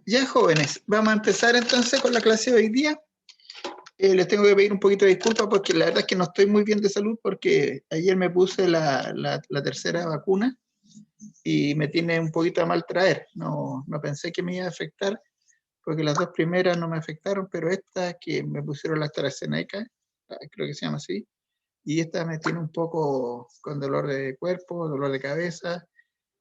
Ya, jóvenes, vamos a empezar entonces con la clase de hoy día. Les tengo que pedir un poquito de disculpas porque la verdad es que no estoy muy bien de salud porque ayer me puse la tercera vacuna y me tiene un poquito a mal traer. No pensé que me iba a afectar porque las dos primeras no me afectaron, pero esta que me pusieron la AstraZeneca, creo que se llama así, y esta me tiene un poco con dolor de cuerpo, dolor de cabeza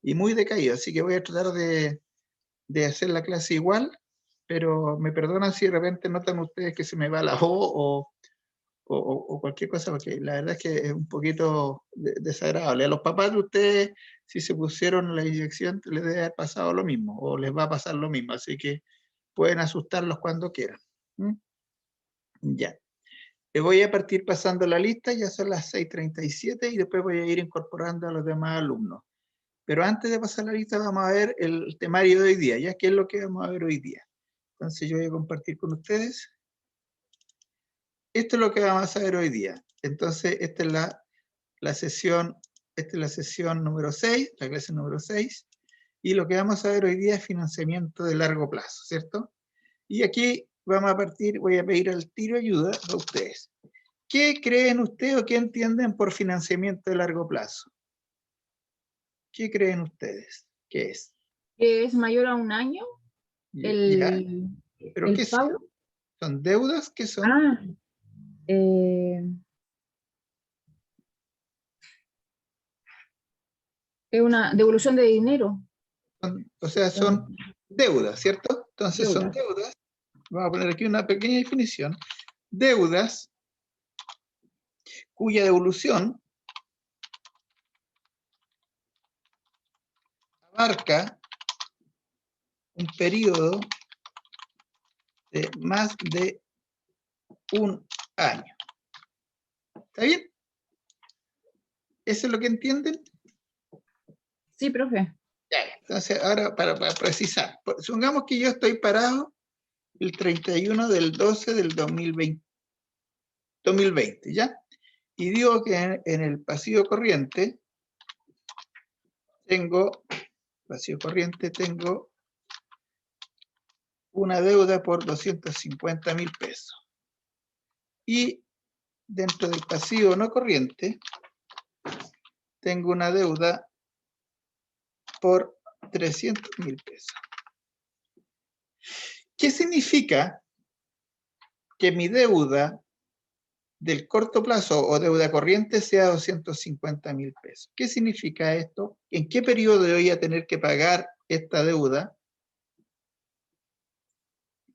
y muy decaído, así que voy a tratar de hacer la clase igual, pero me perdonan si de repente notan ustedes que se me va la o cualquier cosa, porque la verdad es que es un poquito desagradable. A los papás de ustedes, si se pusieron la inyección, les debe haber pasado lo mismo, o les va a pasar lo mismo, así que pueden asustarlos cuando quieran. ¿Mm? Ya. Les voy a partir pasando la lista, ya son las 6:37 y después voy a ir incorporando a los demás alumnos. Pero antes de pasar la lista vamos a ver el temario de hoy día, ya que es lo que vamos a ver hoy día. Entonces yo voy a compartir con ustedes. Esto es lo que vamos a ver hoy día. Entonces esta es la sesión, esta es la sesión número 6, la clase número 6. Y lo que vamos a ver hoy día es financiamiento de largo plazo, ¿cierto? Y aquí vamos a partir, voy a pedir al tiro ayuda a ustedes. ¿Qué creen ustedes o qué entienden por financiamiento de largo plazo? ¿Qué creen ustedes? ¿Qué es? Que es mayor a un año, ¿Ya? ¿Pero qué el son? pago. ¿Son deudas? ¿Qué son? Ah, eh, es una devolución de dinero. O sea, son deudas, ¿cierto? Entonces son Deuda. deudas. Vamos a poner aquí una pequeña definición. Deudas cuya devolución abarca un periodo de más de un año. ¿Está bien? ¿Eso es lo que entienden? Sí, profe. Ya. Entonces, ahora para precisar, supongamos que yo estoy parado el 31 del 12 del 2020, ¿ya? Y digo que en el pasivo corriente tengo una deuda por 250.000 pesos. Y dentro del pasivo no corriente tengo una deuda por 300.000 pesos. ¿Qué significa que mi deuda del corto plazo o deuda corriente sea 250.000 pesos? ¿Qué significa esto? ¿En qué periodo voy a tener que pagar esta deuda?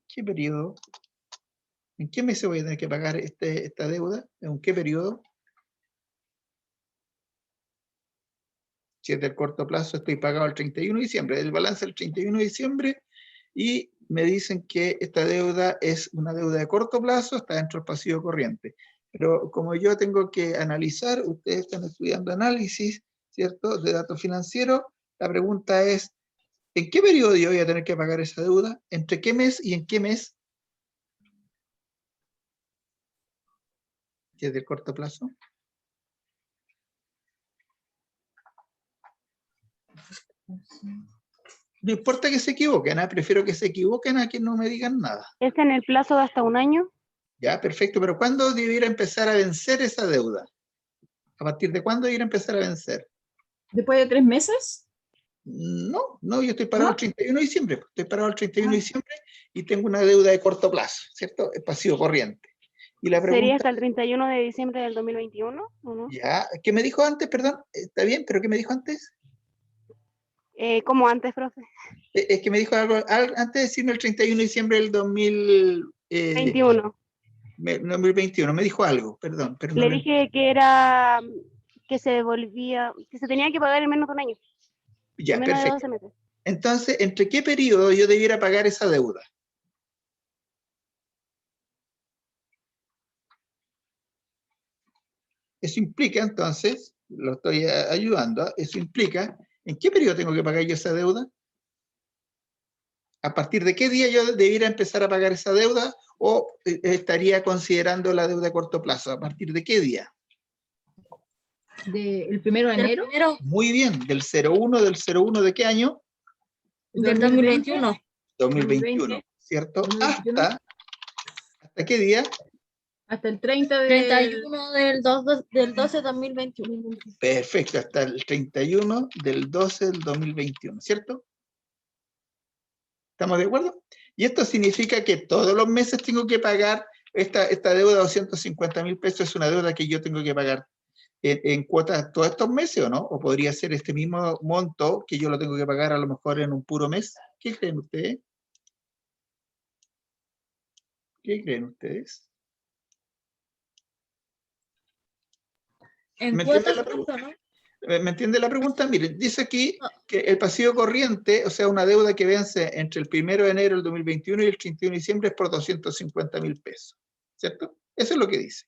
¿Qué periodo? ¿En qué mes voy a tener que pagar esta deuda? ¿En qué periodo? Si es del corto plazo, estoy pagado el 31 de diciembre. El balance el 31 de diciembre y me dicen que esta deuda es una deuda de corto plazo, está dentro del pasivo corriente. Pero como yo tengo que analizar, ustedes están estudiando análisis, ¿cierto?, de datos financieros, la pregunta es, ¿en qué periodo yo voy a tener que pagar esa deuda? ¿Entre qué mes y en qué mes? Si es del corto plazo. No importa que se equivoquen, prefiero que se equivoquen a que no me digan nada. ¿Es en el plazo de hasta un año? Ya, perfecto, pero ¿cuándo debiera empezar a vencer esa deuda? ¿A partir de cuándo debiera empezar a vencer? ¿Después de 3 meses? No, yo estoy parado el ¿No? 31 de diciembre. Estoy parado el 31 de diciembre y tengo una deuda de corto plazo, ¿cierto? Es pasivo corriente. Y la ¿Sería pregunta, hasta el 31 de diciembre del 2021 o no? ya, ¿qué me dijo antes? Perdón, está bien, pero ¿qué me dijo antes? ¿Cómo antes, profe? Es que me dijo algo, antes de decirme el 31 de diciembre del 21. 2021, me dijo algo, perdón, pero no Le lo entiendo. dije que era que se devolvía, que se tenía que pagar en menos de un año, en Ya, menos de perfecto. 12 meses. Entonces, ¿entre qué periodo yo debiera pagar esa deuda? Eso implica, entonces, lo estoy ayudando, eso implica, ¿en qué periodo tengo que pagar yo esa deuda? ¿A partir de qué día yo debiera empezar a pagar esa deuda o estaría considerando la deuda a corto plazo? ¿A partir de qué día? ¿El 1 de enero? Muy bien, del 01 ¿de qué año? Del 2021. 2021, ¿cierto? 2021. ¿Hasta qué día? Hasta el 30 de... 31 del 12 de 2021. Perfecto, hasta el 31 del 12 del 2021, ¿cierto? ¿Estamos de acuerdo? Y esto significa que todos los meses tengo que pagar esta deuda de 250.000 pesos, es una deuda que yo tengo que pagar en cuotas todos estos meses, ¿o no? ¿O podría ser este mismo monto que yo lo tengo que pagar a lo mejor en un puro mes? ¿Qué creen ustedes? ¿Qué creen ustedes? En ¿Me entienden cuotas la pregunta? justo, ¿no? ¿Me entiende la pregunta? Miren, dice aquí que el pasivo corriente, o sea, una deuda que vence entre el 1 de enero del 2021 y el 31 de diciembre es por 250.000 pesos, ¿cierto? Eso es lo que dice.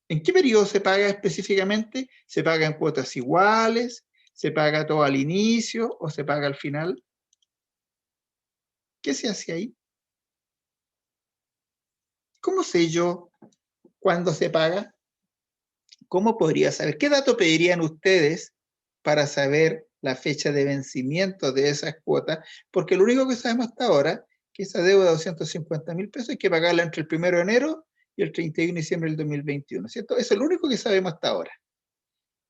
¿En qué periodo se paga específicamente? ¿Se paga en cuotas iguales? ¿Se paga todo al inicio o se paga al final? ¿Qué se hace ahí? ¿Cómo sé yo cuándo se paga? ¿Cómo podría saber? ¿Qué dato pedirían ustedes para saber la fecha de vencimiento de esas cuotas? Porque lo único que sabemos hasta ahora es que esa deuda de 250.000 pesos hay que pagarla entre el 1 de enero y el 31 de diciembre del 2021, ¿cierto? Eso es lo único que sabemos hasta ahora.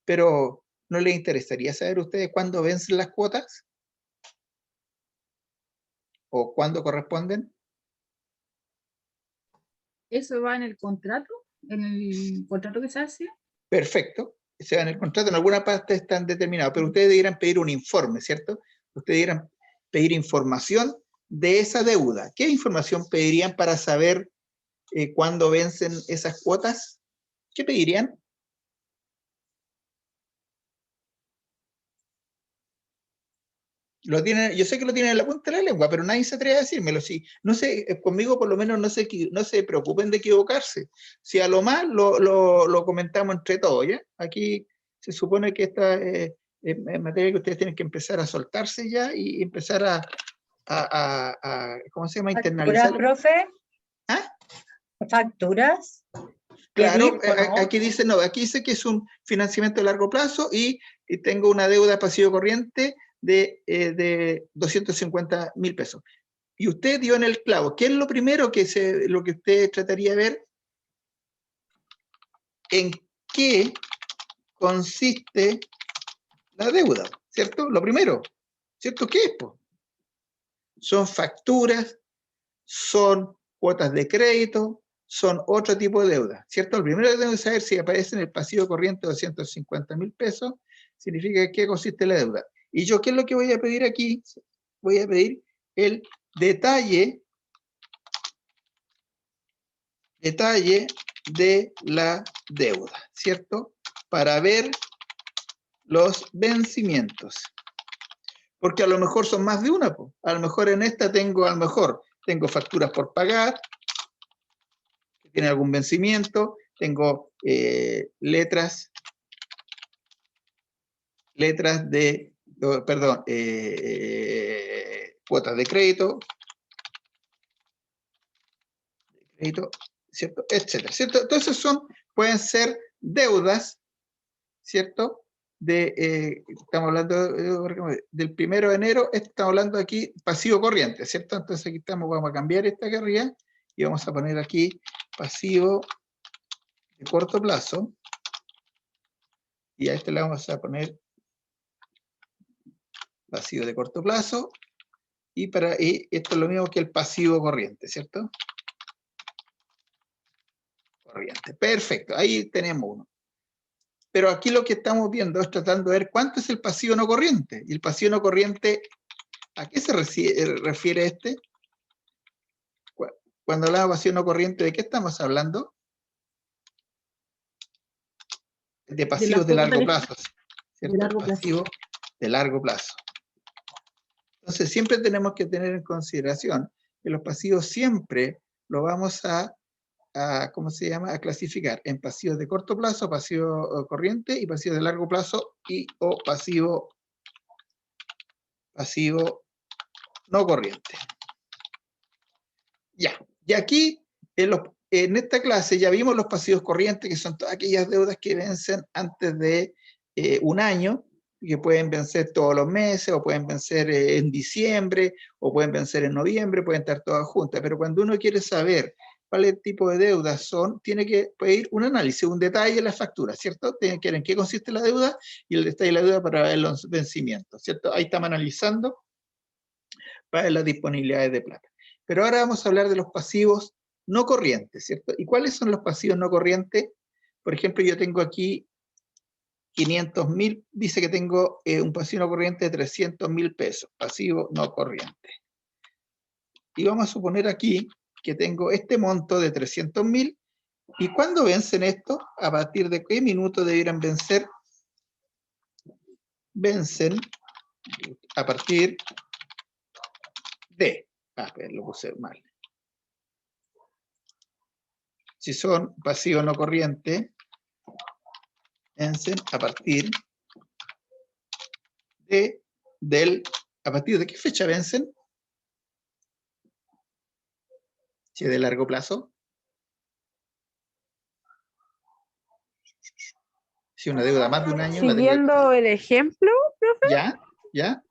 Pero, ¿no les interesaría saber ustedes cuándo vencen las cuotas? ¿O cuándo corresponden? ¿Eso va en el contrato? ¿En el contrato que se hace? Perfecto. Se va en el contrato, en alguna parte están determinados, pero ustedes deberían pedir un informe, ¿cierto? Ustedes deberían pedir información de esa deuda. ¿Qué información pedirían para saber cuándo vencen esas cuotas? ¿Qué pedirían? Lo tienen, yo sé que lo tienen en la punta de la lengua, pero nadie se atreve a decírmelo. Si, no sé, conmigo por lo menos no se preocupen de equivocarse. Si a lo más lo comentamos entre todos, ¿ya? Aquí se supone que esta es materia que ustedes tienen que empezar a soltarse ya y empezar a ¿cómo se llama? ¿Facturas, Internalizar. profe? ¿Ah? ¿Facturas? Claro, ¿Pedir o no? aquí dice, no, aquí dice que es un financiamiento a largo plazo y tengo una deuda pasivo corriente de 250.000 pesos. Y usted dio en el clavo. ¿Qué es lo primero lo que usted trataría de ver? ¿En qué consiste la deuda? ¿Cierto? Lo primero. ¿Cierto? ¿Qué es? Po? Son facturas, son cuotas de crédito, son otro tipo de deuda, ¿cierto? Lo primero que tengo que saber si aparece en el pasivo corriente de 250.000 pesos, significa en qué consiste la deuda. Y yo, ¿qué es lo que voy a pedir aquí? Voy a pedir el detalle de la deuda, ¿cierto? Para ver los vencimientos. Porque a lo mejor son más de una, po. A lo mejor en esta tengo facturas por pagar, que tienen algún vencimiento, tengo letras de, perdón, cuotas de crédito, ¿cierto? Etcétera, ¿cierto? Entonces pueden ser deudas, ¿cierto? Estamos hablando del 1 de enero, estamos hablando aquí pasivo corriente, ¿cierto? Entonces aquí vamos a cambiar esta carrilla y vamos a poner aquí pasivo de corto plazo y a este le vamos a poner pasivo de corto plazo y esto es lo mismo que el pasivo corriente, ¿cierto? Corriente, perfecto, ahí tenemos uno. Pero aquí lo que estamos viendo es tratando de ver cuánto es el pasivo no corriente. Y el pasivo no corriente, ¿a qué se refiere este? Cuando hablamos de pasivo no corriente, ¿de qué estamos hablando? De pasivos de largo plazo, ¿cierto? Pasivos de largo plazo. Entonces, siempre tenemos que tener en consideración que los pasivos siempre lo vamos ¿cómo se llama? A clasificar en pasivos de corto plazo, pasivo corriente y pasivos de largo plazo o pasivo no corriente. Ya, y aquí en esta clase ya vimos los pasivos corrientes, que son todas aquellas deudas que vencen antes de un año, que pueden vencer todos los meses, o pueden vencer en diciembre, o pueden vencer en noviembre, pueden estar todas juntas. Pero cuando uno quiere saber cuál tipo de deudas son, tiene que pedir un análisis, un detalle de la factura, ¿cierto? Tienen que ver en qué consiste la deuda y el detalle de la deuda para ver los vencimientos, ¿cierto? Ahí estamos analizando para ver las disponibilidades de plata. Pero ahora vamos a hablar de los pasivos no corrientes, ¿cierto? ¿Y cuáles son los pasivos no corrientes? Por ejemplo, yo tengo aquí 500.000, dice que tengo un pasivo no corriente de 300.000 pesos, pasivo no corriente. Y vamos a suponer aquí que tengo este monto de 300.000, ¿y cuándo vencen esto? ¿A partir de qué minuto debieran vencer? Vencen a partir de... lo puse mal. Si son pasivos no corrientes, vencen a partir de ¿a partir de qué fecha vencen? Si es de largo plazo. Si una deuda más de un año. Siguiendo el ejemplo, ¿Ya? ¿Ya?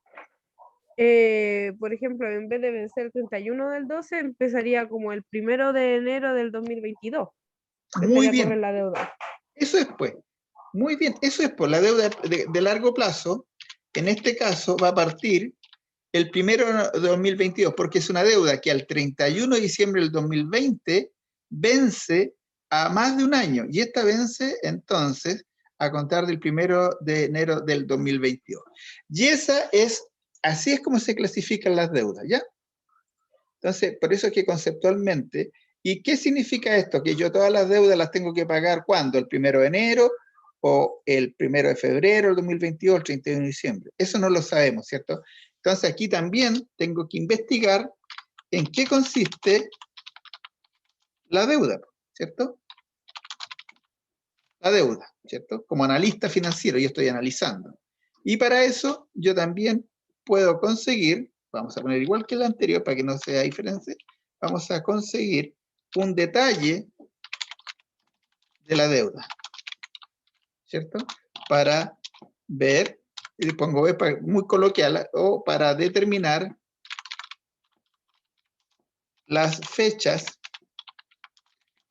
por ejemplo, en vez de vencer el 31 del 12, empezaría como el 1 de enero del 2022. Muy Empezaría a bien. correr la deuda. Eso es pues. Muy bien. Eso es pues. La deuda de largo plazo, en este caso, va a partir el 1 de 2022, porque es una deuda que al 31 de diciembre del 2020 vence a más de un año. Y esta vence entonces a contar del 1 de enero del 2022. Y así es como se clasifican las deudas, ¿ya? Entonces, por eso es que conceptualmente, ¿y qué significa esto? Que yo todas las deudas las tengo que pagar ¿cuándo? ¿El 1 de enero o el 1 de febrero del 2022 o el 31 de diciembre? Eso no lo sabemos, ¿cierto? Entonces aquí también tengo que investigar en qué consiste la deuda, ¿cierto? La deuda, ¿cierto? Como analista financiero, yo estoy analizando. Y para eso yo también puedo conseguir, vamos a poner igual que el anterior para que no sea diferente, vamos a conseguir un detalle de la deuda, ¿cierto? Para ver, y pongo B muy coloquial, o para determinar las fechas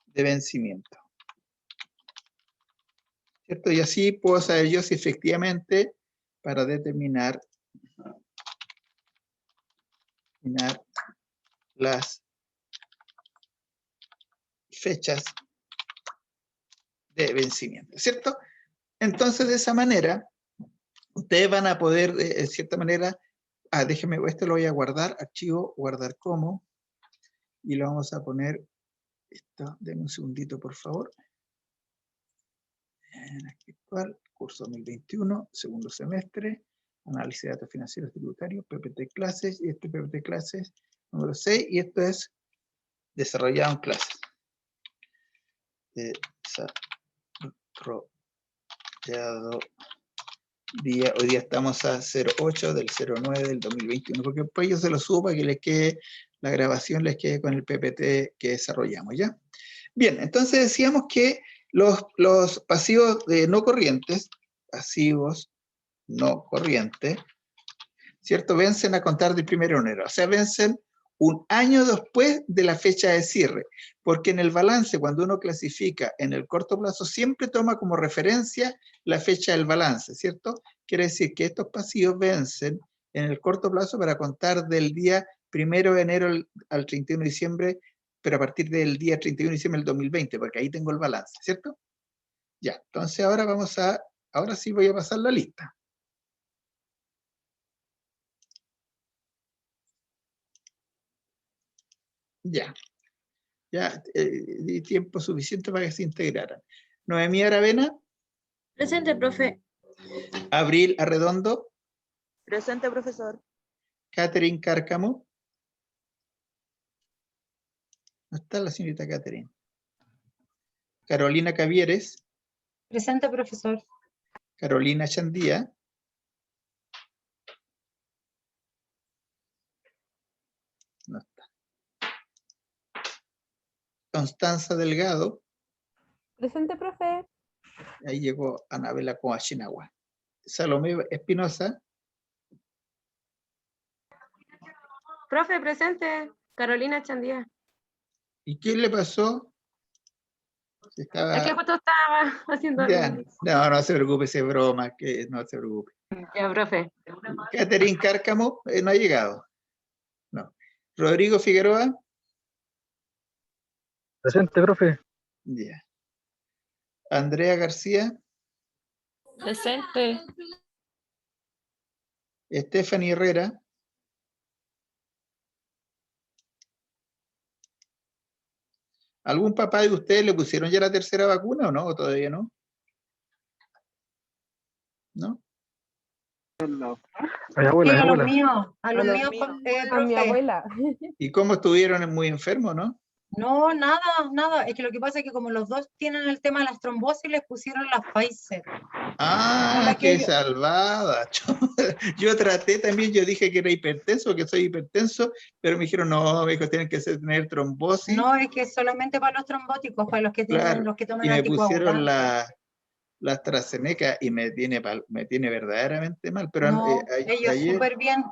de vencimiento, ¿cierto? Y así puedo saber yo si efectivamente para determinar las fechas de vencimiento, ¿cierto? Entonces, de esa manera, ustedes van a poder, de cierta manera, déjenme, esto lo voy a guardar, archivo, guardar como, y lo vamos a poner, esto, denme un segundito, por favor. Aquí actual, curso 2021, segundo semestre, análisis de datos financieros tributarios, PPT clases, y este PPT clases número 6, y esto es desarrollado en clases. Desarrollado hoy día estamos a 08 del 09 del 2021, porque después yo se lo subo para que les quede, la grabación les quede con el PPT que desarrollamos, ¿ya? Bien, entonces decíamos que los pasivos no corrientes, ¿cierto? Vencen a contar del 1 de enero, o sea, vencen un año después de la fecha de cierre, porque en el balance, cuando uno clasifica en el corto plazo, siempre toma como referencia la fecha del balance, ¿cierto? Quiere decir que estos pasivos vencen en el corto plazo para contar del día 1 de enero al 31 de diciembre, pero a partir del día 31 de diciembre del 2020, porque ahí tengo el balance, ¿cierto? Ya, entonces ahora sí voy a pasar la lista. Ya di tiempo suficiente para que se integraran. Noemí Aravena. Presente, profe. Abril Arredondo. Presente, profesor. Catherine Cárcamo. No está la señorita Catherine. Carolina Cavieres. Presente, profesor. Carolina Chandía. No está. Constanza Delgado. Presente, profe. Ahí llegó Anabela Coachinagua. Salomé Espinosa. Profe, presente. Carolina Chandía. ¿Y qué le pasó? Es que Estaba... justo estaba haciendo Ya, algo. no se preocupe, es broma, que no se preocupe. Ya, profe. Catherine Cárcamo no ha llegado. No. Rodrigo Figueroa. Presente, profe. Ya. Andrea García. Presente. Stephanie Herrera. ¿Algún papá de ustedes le pusieron ya la tercera vacuna o no? ¿O todavía no? ¿No? A mi Sí, abuela, a mi a los abuela. míos, a los A los míos, A mi profe. abuela. ¿Y cómo estuvieron muy enfermos, no? No, nada, nada. Es que lo que pasa es que como los dos tienen el tema de las trombosis, les pusieron la Pfizer. Ah, la que qué yo- salvada. Yo traté también, yo dije que era hipertenso, que soy hipertenso, pero me dijeron, no, me dijo, tienen que tener trombosis. No, es que es solamente para los trombóticos, para los que tienen, Claro, los que toman y me pusieron anticoagulantes. la AstraZeneca y me tiene verdaderamente mal. Pero No, ellos ayer, súper bien.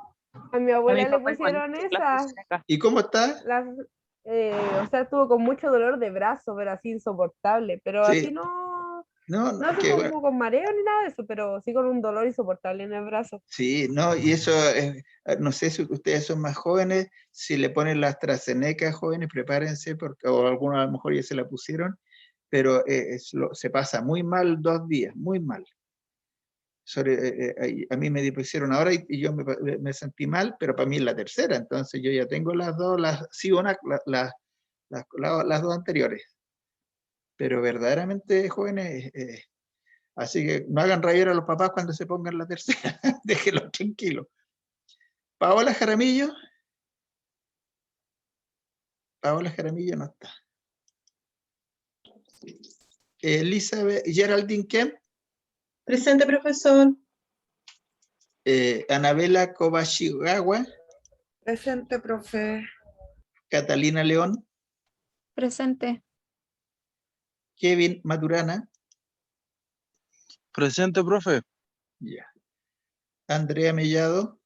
A mi abuela le papá igual pusieron las esa. AstraZeneca. ¿y cómo está? O sea, estuvo con mucho dolor de brazo, pero así insoportable. Pero Sí. así no, No, no así que bueno, como con mareo ni nada de eso, pero sí con un dolor insoportable en el brazo. sí, no, y eso, no sé si ustedes son más jóvenes, si le ponen la AstraZeneca jóvenes, prepárense, porque, o algunos a lo mejor ya se la pusieron, pero se pasa muy mal 2 días, muy mal. A mí me pusieron ahora y yo me sentí mal, pero para mí es la tercera, entonces yo ya tengo las dos, las Sinovac, las dos anteriores. Pero verdaderamente jóvenes, así que no hagan rabiar a los papás cuando se pongan la tercera, déjenlos tranquilos. Paola Jaramillo. Paola Jaramillo no está. Elizabeth Geraldine Kemp. Presente, profesor. Anabela Kobashigawa. Presente, profe. Catalina León. Presente. Kevin Maturana. Presente, profe. Ya. Andrea Mellado.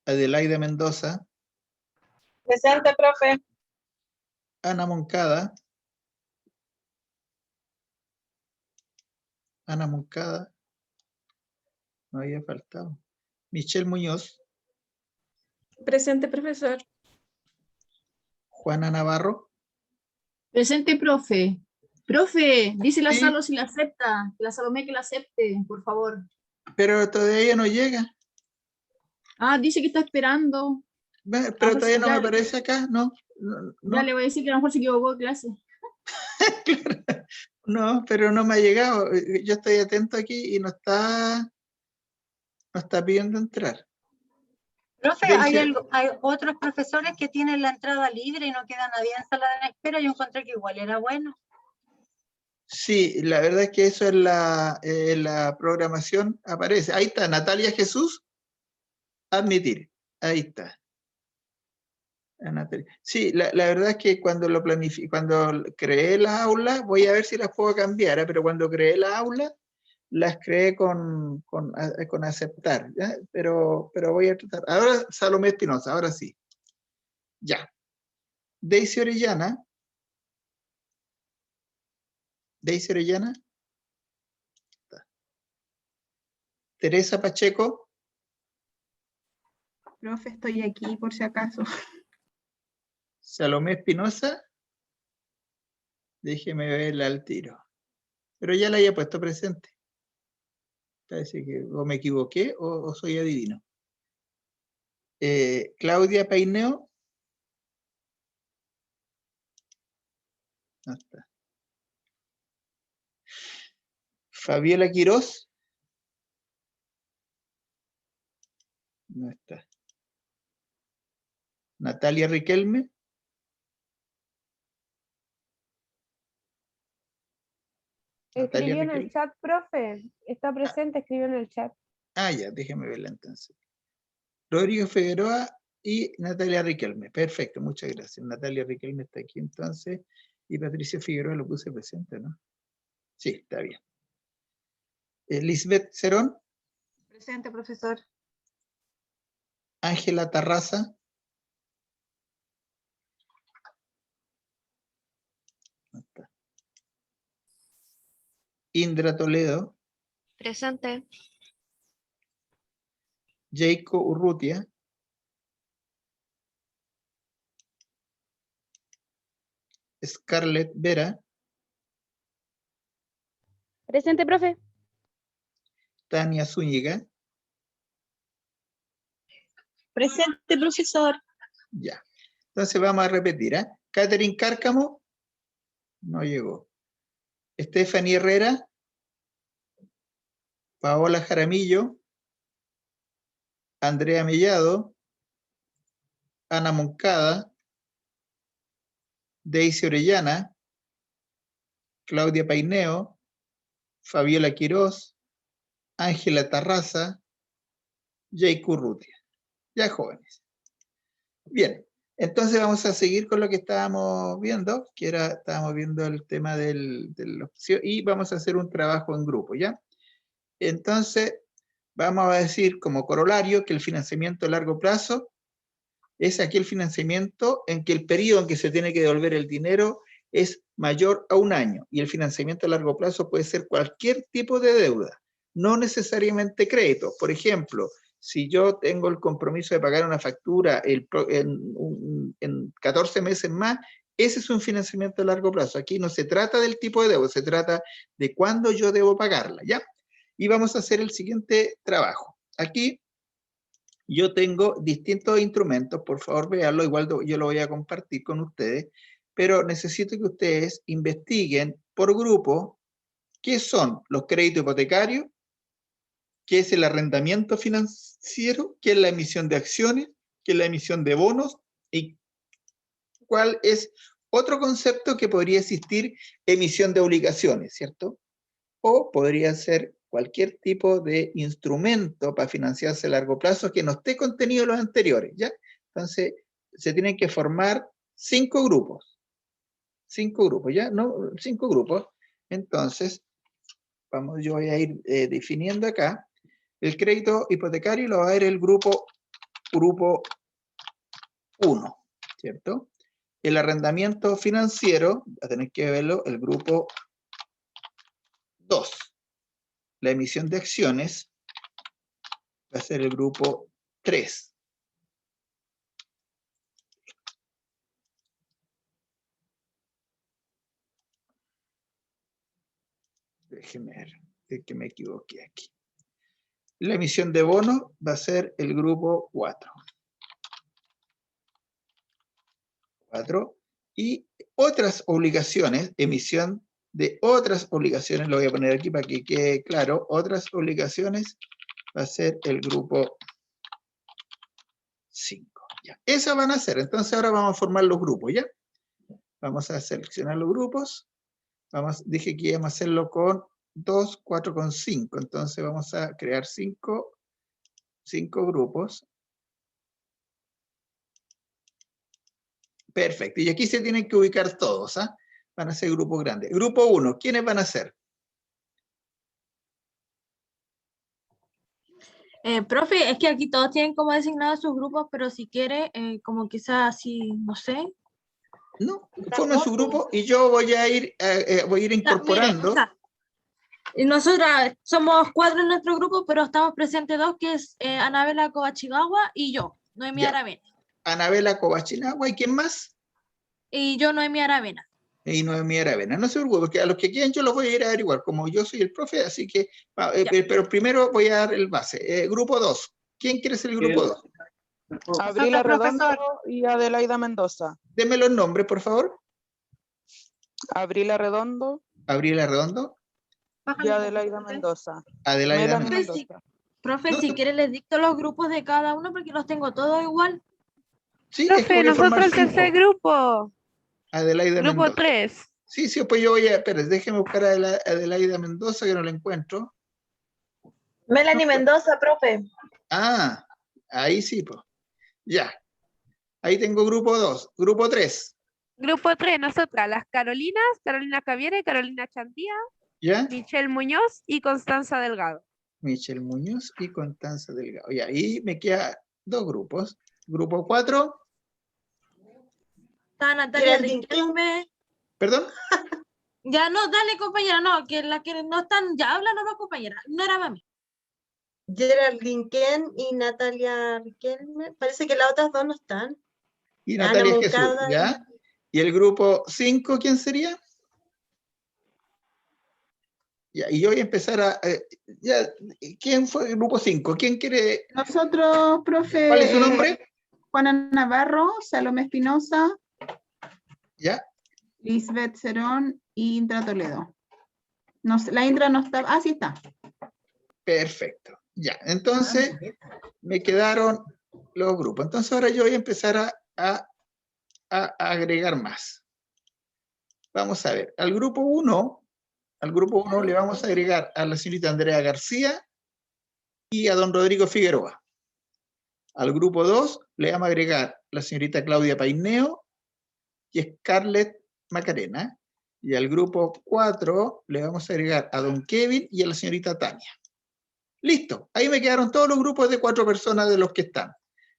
Adelaida Mendoza. Presente, profe. Ana Moncada. Ana Moncada. No había faltado. Michelle Muñoz. Presente, profesor. Juana Navarro. Presente, profe. Profe, dice la Sí. Salo si la acepta. Que la Salomé que la acepte, por favor. Pero todavía no llega. Ah, dice que está esperando. Pero pues todavía no me ya- aparece acá. No. Ya le voy a decir que a lo mejor se equivocó de clase. No, pero no me ha llegado. Yo estoy atento aquí y no está pidiendo entrar. Profe, Daisy- hay otros profesores que tienen la entrada libre y no queda nadie en sala de espera. Yo encontré que igual era bueno. Sí, la verdad es que eso en la programación aparece. Ahí está, Natalia Jesús. Admitir. Ahí está. Natalia. Sí, la verdad es que cuando cuando creé las aulas, voy a ver si las puedo cambiar, pero cuando creé las aulas, las creé con aceptar, ¿ya? Pero voy a tratar. Ahora Salomé Espinosa, ahora sí. Ya. Daisy Orellana. Daisy Orellana. Teresa Pacheco. Profe, estoy aquí por si acaso. Salomé Espinosa. Déjeme verla al tiro. Pero ya la había puesto presente. Parece que o me equivoqué o soy adivino. Claudia Paineo. No está. Fabiola Quirós. No está. Natalia Riquelme. Natalia Escribió en el Riquelme. chat, profe. Está presente, escribió en el chat. Ah, ya, déjeme verla entonces. Rodrigo Figueroa y Natalia Riquelme. Perfecto, muchas gracias. Natalia Riquelme está aquí entonces. Y Patricia Figueroa lo puse presente, ¿no? Sí, está bien. Lisbeth Cerón, Presente, profesor. Ángela Tarraza, Indra Toledo, Presente. Jacob Urrutia, Scarlett Vera, Presente, profe. Tania Zúñiga, Presente, profesor. ya. Entonces vamos a repetir, ¿eh? Catherine Cárcamo, no llegó. Stephanie Herrera, Paola Jaramillo, Andrea Mellado, Ana Moncada, Daisy Orellana, Claudia Paineo, Fabiola Quirós, Ángela Tarraza, Jay Urrutia. Ya jóvenes. Bien, entonces vamos a seguir con lo que estábamos viendo, estábamos viendo el tema de la opción, y vamos a hacer un trabajo en grupo, ¿ya? Entonces, vamos a decir como corolario que el financiamiento a largo plazo es aquel financiamiento en que el periodo en que se tiene que devolver el dinero es mayor a 1 año, y el financiamiento a largo plazo puede ser cualquier tipo de deuda, no necesariamente crédito. Por ejemplo, si yo tengo el compromiso de pagar una factura en 14 meses más, ese es un financiamiento a largo plazo. Aquí no se trata del tipo de deuda, se trata de cuándo yo debo pagarla, ¿ya? Y vamos a hacer el siguiente trabajo. Aquí yo tengo distintos instrumentos, por favor véanlo, igual yo lo voy a compartir con ustedes, pero necesito que ustedes investiguen por grupo qué son los créditos hipotecarios, qué es el arrendamiento financiero, qué es la emisión de acciones, qué es la emisión de bonos, y cuál es otro concepto que podría existir, emisión de obligaciones, ¿cierto? O podría ser cualquier tipo de instrumento para financiarse a largo plazo que no esté contenido en los anteriores, ¿ya? Entonces, se tienen que formar 5 grupos. 5 grupos, ¿ya? No, 5 grupos. Entonces, yo voy a ir definiendo acá. El crédito hipotecario lo va a ver el grupo 1, ¿cierto? El arrendamiento financiero, va a tener que verlo, el grupo 2. La emisión de acciones va a ser el grupo 3. Déjenme ver, es que me equivoqué aquí. La emisión de bonos va a ser el grupo 4. Y otras obligaciones, emisión de otras obligaciones, lo voy a poner aquí para que quede claro, otras obligaciones va a ser el grupo 5. Ya. Eso van a ser. Entonces ahora vamos a formar los grupos, ¿ya? Vamos a seleccionar los grupos. Dije que íbamos a hacerlo con 2, 4 con 5. Entonces vamos a crear 5 grupos. Perfecto. Y aquí se tienen que ubicar todos, ¿ah? Van a ser grupos grandes. Grupo 1, ¿quiénes van a ser? Profe, es que aquí todos tienen como designados sus grupos, pero si quiere, como quizás así, no sé. No, formen su grupo y yo voy a ir incorporando. Mire, y nosotras somos 4 en nuestro grupo, pero estamos presentes 2, que es Anabela Covachigawa y yo, Noemí Aravena. Anabela Covachigawa, ¿y quién más? Y yo, Noemí Aravena. Y Noemí Aravena. No se preocupe, porque a los que quieran yo los voy a ir a averiguar, como yo soy el profe, así que, pero primero voy a dar el base. Grupo 2, ¿quién quiere ser el grupo 2? Abril Arredondo y Adelaida Mendoza. Deme los nombres, por favor. Abril Arredondo. Abril Arredondo. Y Adelaida Mendoza. Adelaida Mendoza. Profe, si quiere les dicto los grupos de cada uno porque los tengo todos igual. Sí, profe, nosotros el tercer grupo. Adelaida Grupo Mendoza. 3. Sí, pues yo voy a... Espera, déjeme buscar a Adelaida Mendoza, que no la encuentro. Melanie Mendoza, profe. Ah, ahí sí, pues. Ya. Ahí tengo grupo 2. Grupo 3. Grupo 3, nosotras, las Carolinas, Carolina Javiera y Carolina Chandía. ¿Ya? Michelle Muñoz y Constanza Delgado. Michelle Muñoz y Constanza Delgado. Y ahí me quedan 2 grupos. Grupo 4, Está Natalia Geraldine Riquelme. perdón. Ya no, dale compañera, no, que las que no están, ya habla nomás compañera, no era mami. Geraldine Ken y Natalia Riquelme. Parece que las otras dos no están. Y Ana Natalia Jesús, Moncada ¿ya? Y el grupo 5, ¿quién sería? Ya, y yo voy a empezar a... ya, ¿quién fue el grupo 5? ¿Quién quiere? Nosotros, profe, ¿Cuál es su nombre? Juana Navarro, Salomé Espinosa, ¿Ya? Lisbeth Cerón y Indra Toledo. No sé, la Indra no está. Ah, sí está. Perfecto. Ya, entonces me quedaron los grupos. Entonces ahora yo voy a empezar a agregar más. Vamos a ver, al grupo 1 le vamos a agregar a la señorita Andrea García y a don Rodrigo Figueroa. Al grupo 2 le vamos a agregar la señorita Claudia Paineo y Scarlett Macarena. Y al grupo 4 le vamos a agregar a don Kevin y a la señorita Tania. Listo, ahí me quedaron todos los grupos de 4 personas de los que están.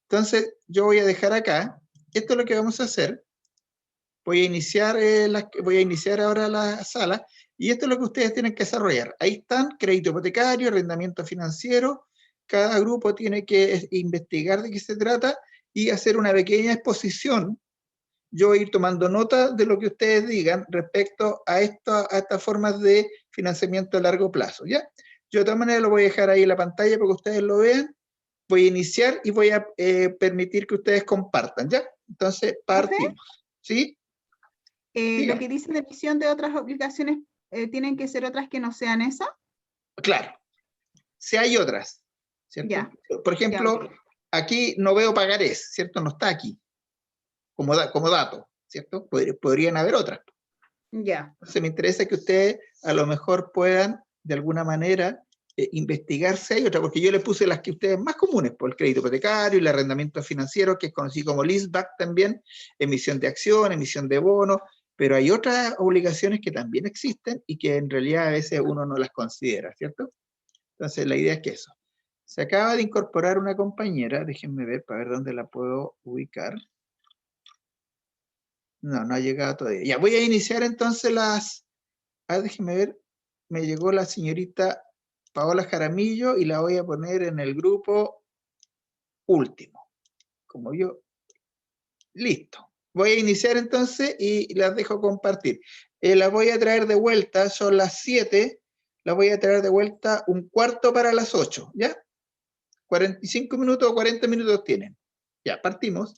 Entonces, yo voy a dejar acá, esto es lo que vamos a hacer. Voy a iniciar ahora la sala, y esto es lo que ustedes tienen que desarrollar. Ahí están, crédito hipotecario, arrendamiento financiero. Cada grupo tiene que investigar de qué se trata y hacer una pequeña exposición. Yo voy a ir tomando nota de lo que ustedes digan respecto a estas formas de financiamiento a largo plazo, ¿ya? Yo de todas maneras lo voy a dejar ahí en la pantalla para que ustedes lo vean. Voy a iniciar y voy a permitir que ustedes compartan, ¿ya? Entonces, partimos, ¿sí? Lo Dígame. que dice de emisión de otras obligaciones, ¿tienen que ser otras que no sean esas? Claro, si hay otras, ¿cierto? Ya. Por ejemplo, Ya, ok. aquí no veo pagarés, ¿cierto? No está aquí como dato, ¿cierto? Podrían haber otras. Ya. Entonces me interesa que ustedes a lo mejor puedan, de alguna manera, investigar si hay otra, porque yo les puse las que ustedes más comunes, por el crédito hipotecario, el arrendamiento financiero, que es conocido como leaseback también, emisión de acción, emisión de bonos, pero hay otras obligaciones que también existen y que en realidad a veces uno no las considera, ¿cierto? Entonces la idea es que eso. Se acaba de incorporar una compañera, déjenme ver para ver dónde la puedo ubicar. No, no ha llegado todavía. Ya, voy a iniciar entonces déjenme ver, me llegó la señorita Paola Jaramillo y la voy a poner en el grupo último. Como yo, listo. Voy a iniciar entonces y las dejo compartir. Las voy a traer de vuelta, son las 7, las voy a traer de vuelta 1/4 para las 8, ¿ya? 45 minutos o 40 minutos tienen. Ya, partimos.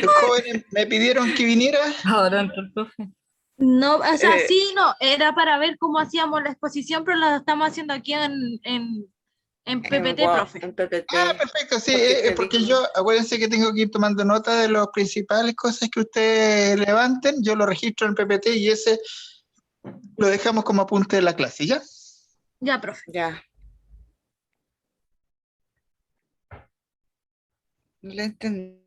Los jóvenes me pidieron que viniera. Ahora entró el profe. No, o sea, sí, no, era para ver cómo hacíamos la exposición, pero la estamos haciendo aquí en PPT, profe. En PPT. Ah, perfecto, sí, porque digo. yo, acuérdense que tengo que ir tomando nota de las principales cosas que ustedes levanten, yo lo registro en PPT y ese lo dejamos como apunte de la clase, ¿ya? Ya, profe. Ya. No le entendí.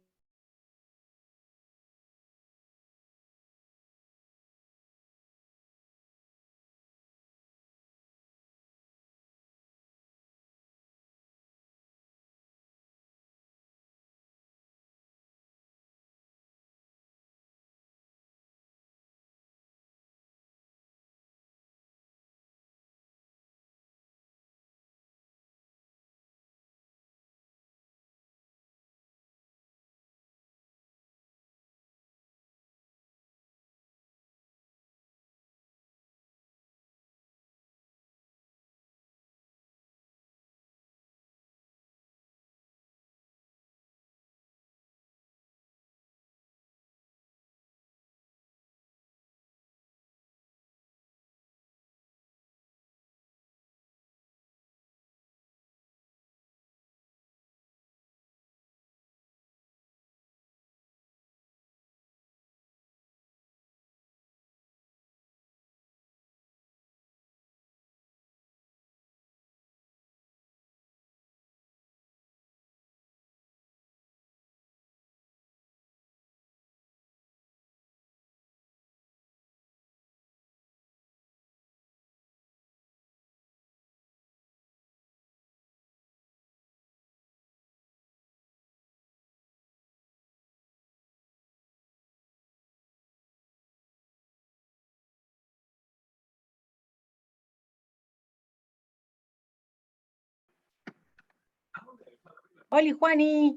Hola, Juani.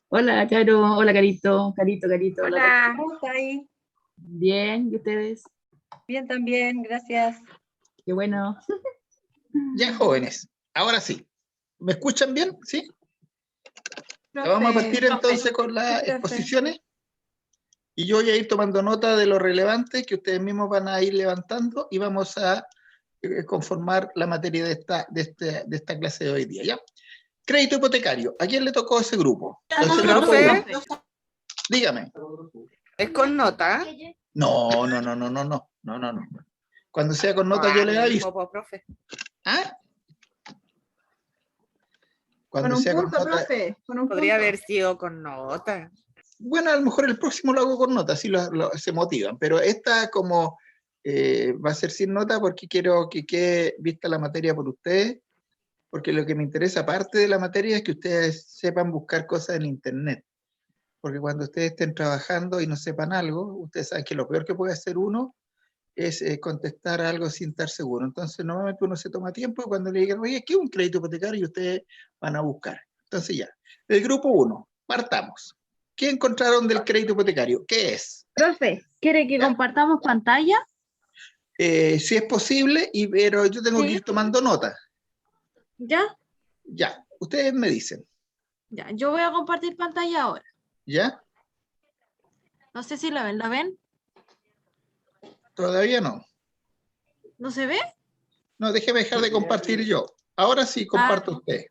Hola, Caro. Hola, Carito. Carito, Carito. Hola, ¿cómo está ahí? Bien, ¿y ustedes? Bien también, gracias. Qué bueno. Ya, jóvenes, ahora sí. ¿Me escuchan bien? ¿Sí? Vamos a partir entonces con las exposiciones. Y yo voy a ir tomando nota de lo relevante que ustedes mismos van a ir levantando y vamos a conformar la materia de esta clase de hoy día, ¿ya? Crédito hipotecario. ¿A quién le tocó ese grupo? Ese grupo Profe, uno. Dígame. ¿es con nota? No. Cuando sea con nota yo le aviso. Profe. ¿Ah? Con Cuando un sea con punto, nota. profe. Con un Podría punto. haber sido con nota. Bueno, a lo mejor el próximo lo hago con nota, así se motivan, pero esta como va a ser sin nota porque quiero que quede vista la materia por ustedes, porque lo que me interesa aparte de la materia es que ustedes sepan buscar cosas en internet, porque cuando ustedes estén trabajando y no sepan algo, ustedes saben que lo peor que puede hacer uno es contestar algo sin estar seguro. Entonces normalmente uno se toma tiempo y cuando le digan, oye, ¿qué es un crédito hipotecario? Y ustedes van a buscar. Entonces ya, el grupo 1, partamos. ¿Qué encontraron del crédito hipotecario? ¿Qué es? Profe, ¿quiere que compartamos pantalla? Si es posible, pero yo tengo que Sí. ir tomando nota. ¿Ya? Ya, ustedes me dicen. Ya, yo voy a compartir pantalla ahora. ¿Ya? No sé si la ven, ¿la ven? Todavía no. ¿No se ve? No, déjeme dejar de compartir yo. Ahora sí comparto usted.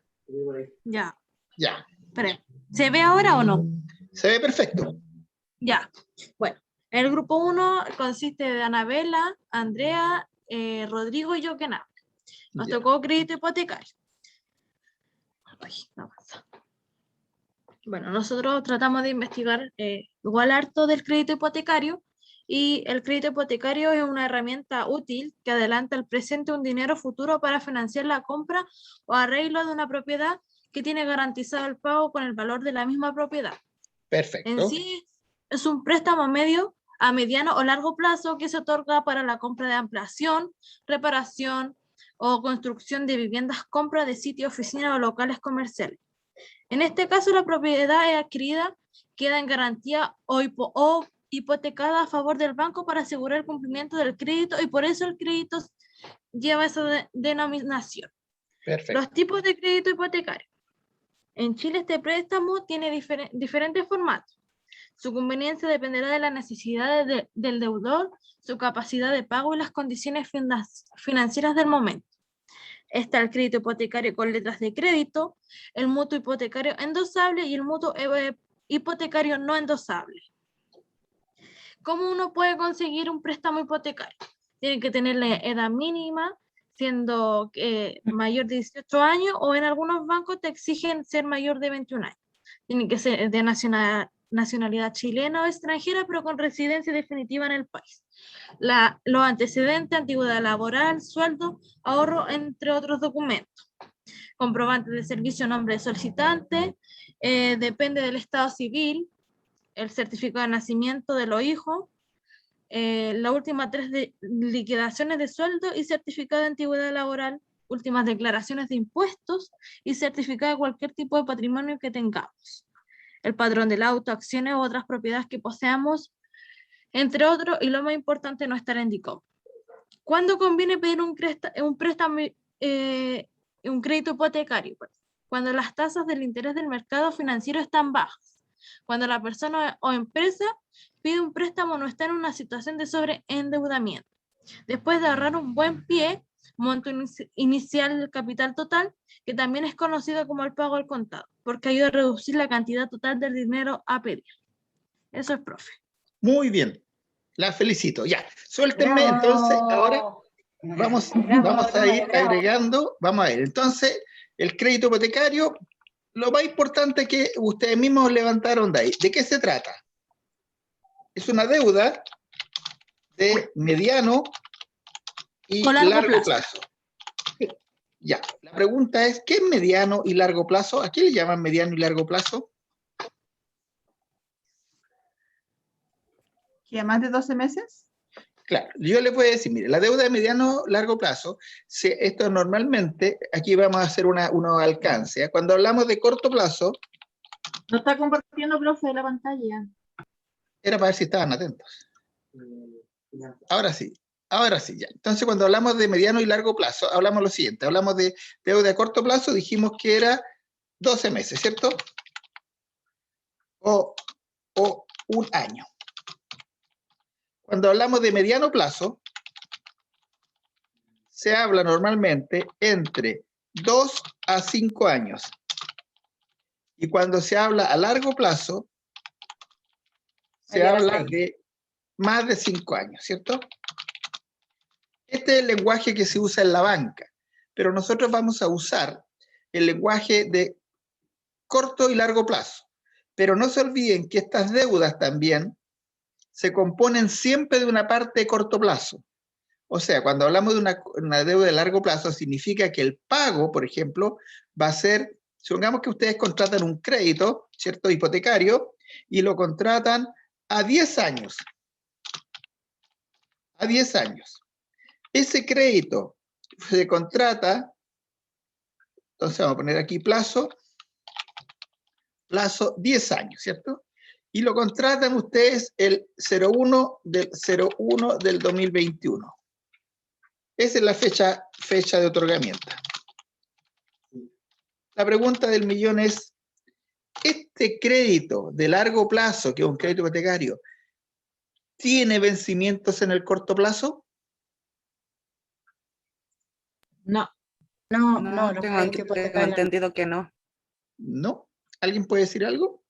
Ya. Ya. Esperen, ¿se ve ahora o no? Se ve perfecto. Ya. Bueno, el grupo 1 consiste de Anabela, Andrea, Rodrigo y yo que nada. Nos Ya. tocó crédito hipotecario. Ay, no pasa. Bueno, nosotros tratamos de investigar igual harto del crédito hipotecario y el crédito hipotecario es una herramienta útil que adelanta al presente un dinero futuro para financiar la compra o arreglo de una propiedad que tiene garantizado el pago con el valor de la misma propiedad. Perfecto. En sí es un préstamo a mediano o largo plazo que se otorga para la compra de ampliación, reparación o construcción de viviendas, compra de sitios, oficinas o locales comerciales. En este caso, la propiedad adquirida queda en garantía o hipotecada a favor del banco para asegurar el cumplimiento del crédito y por eso el crédito lleva esa denominación. Perfecto. Los tipos de crédito hipotecario. En Chile este préstamo tiene diferentes formatos. Su conveniencia dependerá de las necesidades del deudor, su capacidad de pago y las condiciones financieras del momento. Está el crédito hipotecario con letras de crédito, el mutuo hipotecario endosable y el mutuo hipotecario no endosable. ¿Cómo uno puede conseguir un préstamo hipotecario? Tiene que tener la edad mínima, siendo mayor de 18 años, o en algunos bancos te exigen ser mayor de 21 años. Tiene que ser de nacionalidad chilena o extranjera, pero con residencia definitiva en el país. Los antecedentes, antigüedad laboral, sueldo, ahorro, entre otros documentos. Comprobante de servicio, nombre de solicitante, depende del estado civil, el certificado de nacimiento de los hijos, las últimas 3 liquidaciones de sueldo y certificado de antigüedad laboral, últimas declaraciones de impuestos y certificado de cualquier tipo de patrimonio que tengamos. El padrón del auto, acciones u otras propiedades que poseamos, entre otros, y lo más importante, no estar en DICOM. ¿Cuándo conviene pedir un préstamo, un crédito hipotecario? Cuando las tasas del interés del mercado financiero están bajas. Cuando la persona o empresa pide un préstamo no está en una situación de sobreendeudamiento. Después de ahorrar un buen pie, monto inicial del capital total, que también es conocido como el pago al contado, porque ayuda a reducir la cantidad total del dinero a pedir. Eso es, profe. Muy bien. La felicito. Ya, suéltenme. Entonces, ahora vamos a ir agregando. Vamos a ver. Entonces, el crédito hipotecario, lo más importante que ustedes mismos levantaron de ahí. ¿De qué se trata? Es una deuda de mediano y largo plazo. Ya, la pregunta es, ¿qué es mediano y largo plazo? ¿A qué le llaman mediano y largo plazo? ¿Que a más de 12 meses? Claro, yo les voy a decir, mire, la deuda de mediano largo plazo, esto normalmente, aquí vamos a hacer unos alcances. Cuando hablamos de corto plazo... No está compartiendo, profe, la pantalla. Era para ver si estaban atentos. Ahora sí ya. Entonces, cuando hablamos de mediano y largo plazo, hablamos lo siguiente, hablamos de deuda a corto plazo, dijimos que era 12 meses, ¿cierto? O un año. Cuando hablamos de mediano plazo, se habla normalmente entre 2 a 5 años. Y cuando se habla a largo plazo, se habla de más de 5 años, ¿cierto? Este es el lenguaje que se usa en la banca, pero nosotros vamos a usar el lenguaje de corto y largo plazo. Pero no se olviden que estas deudas también se componen siempre de una parte de corto plazo. O sea, cuando hablamos de una deuda de largo plazo, significa que el pago, por ejemplo, va a ser, supongamos que ustedes contratan un crédito, ¿cierto?, hipotecario, y lo contratan a 10 años. A 10 años. Ese crédito se contrata, entonces vamos a poner aquí plazo 10 años, ¿cierto? Y lo contratan ustedes el 01 del 2021. Esa es la fecha de otorgamiento. La pregunta del millón es, ¿este crédito de largo plazo, que es un crédito hipotecario, tiene vencimientos en el corto plazo? No, tengo entendido que no. ¿No? ¿Alguien puede decir algo?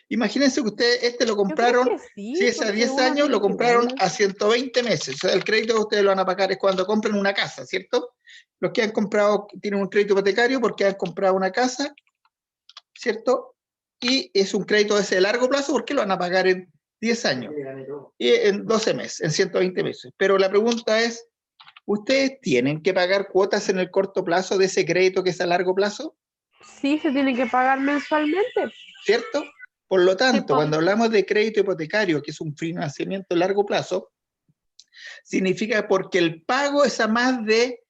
Imagínense que ustedes lo compraron, si es a 10 años, lo compraron a 120 meses. O sea, el crédito que ustedes lo van a pagar es cuando compren una casa, ¿cierto? Los que han comprado, tienen un crédito hipotecario porque han comprado una casa, ¿cierto? Y es un crédito ese de largo plazo porque lo van a pagar en 10 años. Y en 12 meses, en 120 meses. Pero la pregunta es, ¿ustedes tienen que pagar cuotas en el corto plazo de ese crédito que es a largo plazo? Sí, se tiene que pagar mensualmente. ¿Cierto? Por lo tanto, cuando hablamos de crédito hipotecario, que es un financiamiento a largo plazo, significa porque el pago es a más de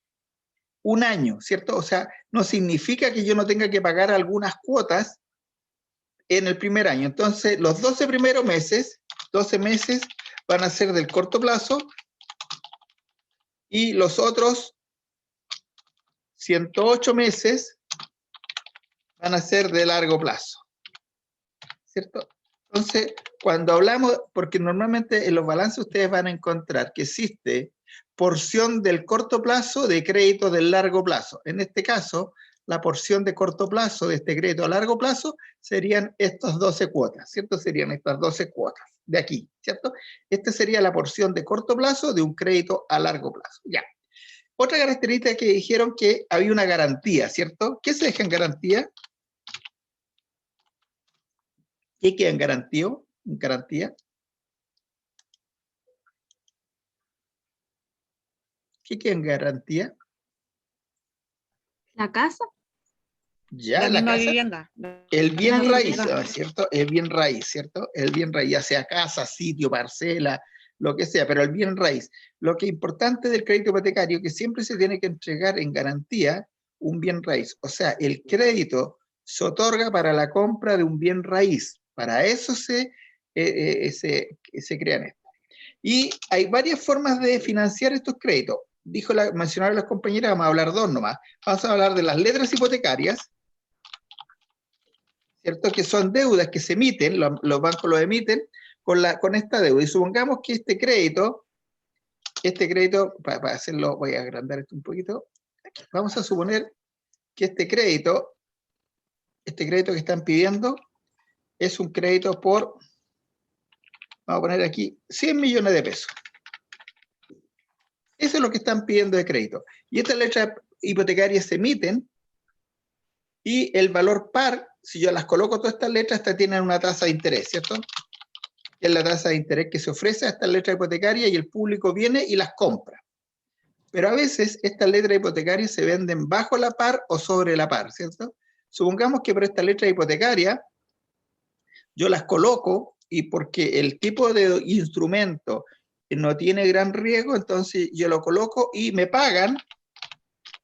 un año, ¿cierto? O sea, no significa que yo no tenga que pagar algunas cuotas en el primer año. Entonces, los 12 primeros meses, 12 meses, van a ser del corto plazo y los otros 108 meses van a ser de largo plazo, ¿cierto? Entonces, cuando hablamos, porque normalmente en los balances ustedes van a encontrar que existe porción del corto plazo de crédito del largo plazo. En este caso, la porción de corto plazo de este crédito a largo plazo serían estas 12 cuotas, ¿cierto? Serían estas 12 cuotas de aquí, ¿cierto? Esta sería la porción de corto plazo de un crédito a largo plazo, ya. Otra característica que dijeron que había una garantía, ¿cierto? ¿Qué se deja en garantía? ¿Qué queda en garantía? ¿En garantía? ¿Qué queda en garantía? ¿La casa? Ya, La la misma casa. vivienda. El bien La raíz, vivienda. ¿cierto? El bien raíz, ¿cierto? El bien raíz, ya sea casa, sitio, parcela, lo que sea, pero el bien raíz. Lo que es importante del crédito hipotecario es que siempre se tiene que entregar en garantía un bien raíz. O sea, el crédito se otorga para la compra de un bien raíz. Para eso se crean esto. Y hay varias formas de financiar estos créditos. Mencionaron las compañeras, vamos a hablar dos nomás. Vamos a hablar de las letras hipotecarias, ¿cierto? Que son deudas que se emiten, los bancos lo emiten con esta deuda. Y supongamos que este crédito, para hacerlo, voy a agrandar esto un poquito. Vamos a suponer que este crédito que están pidiendo es un crédito por, vamos a poner aquí, 100 millones de pesos. Eso es lo que están pidiendo de crédito. Y estas letras hipotecarias se emiten y el valor par, si yo las coloco todas estas letras, estas tienen una tasa de interés, ¿cierto? Que es la tasa de interés que se ofrece a estas letras hipotecarias y el público viene y las compra. Pero a veces estas letras hipotecarias se venden bajo la par o sobre la par, ¿cierto? Supongamos que por esta letra hipotecaria yo las coloco y porque el tipo de instrumento no tiene gran riesgo, entonces yo lo coloco y me pagan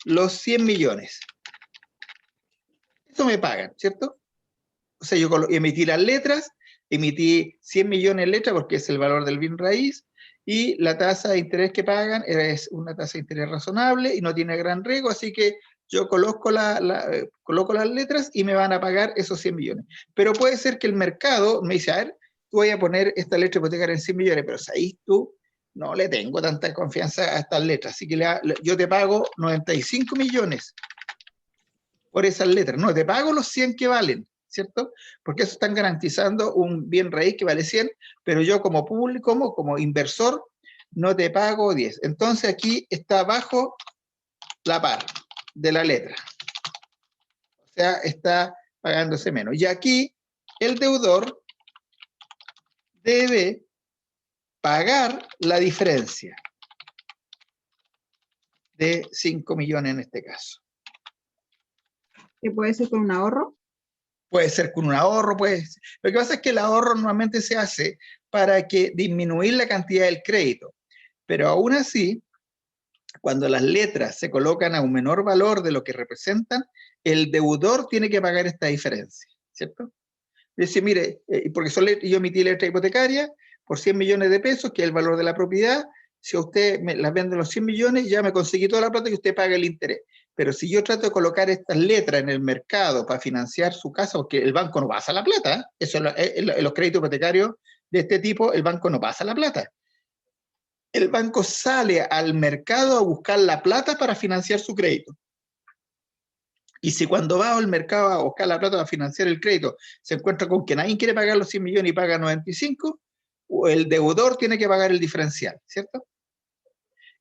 los 100 millones. Eso me pagan, ¿cierto? O sea, yo emití las letras, emití 100 millones de letras porque es el valor del bien raíz, y la tasa de interés que pagan es una tasa de interés razonable y no tiene gran riesgo, así que yo coloco las letras y me van a pagar esos 100 millones. Pero puede ser que el mercado me dice, a ver, tú voy a poner esta letra hipotecaria en 100 millones, pero ahí tú no le tengo tanta confianza a estas letras, así que yo te pago 95 millones por esas letras, no, te pago los 100 que valen, ¿cierto? Porque eso están garantizando un bien raíz que vale 100, pero yo como público, como inversor, no te pago 10. Entonces aquí está bajo la par de la letra. O sea, está pagándose menos. Y aquí el deudor debe pagar la diferencia de 5 millones en este caso. ¿Que puede ser con un ahorro? Puede ser con un ahorro, pues. Lo que pasa es que el ahorro normalmente se hace para disminuir la cantidad del crédito. Pero aún así, cuando las letras se colocan a un menor valor de lo que representan, el deudor tiene que pagar esta diferencia, ¿cierto? Dice, mire, porque yo emití letra hipotecaria por 100 millones de pesos, que es el valor de la propiedad. Si a usted me las vende los 100 millones, ya me conseguí toda la plata y usted paga el interés. Pero si yo trato de colocar estas letras en el mercado para financiar su casa, porque el banco no pasa la plata, eso en los créditos hipotecarios de este tipo, el banco no pasa la plata. El banco sale al mercado a buscar la plata para financiar su crédito. Y si cuando va al mercado a buscar la plata para financiar el crédito, se encuentra con que nadie quiere pagar los 100 millones y paga 95, el deudor tiene que pagar el diferencial, ¿cierto?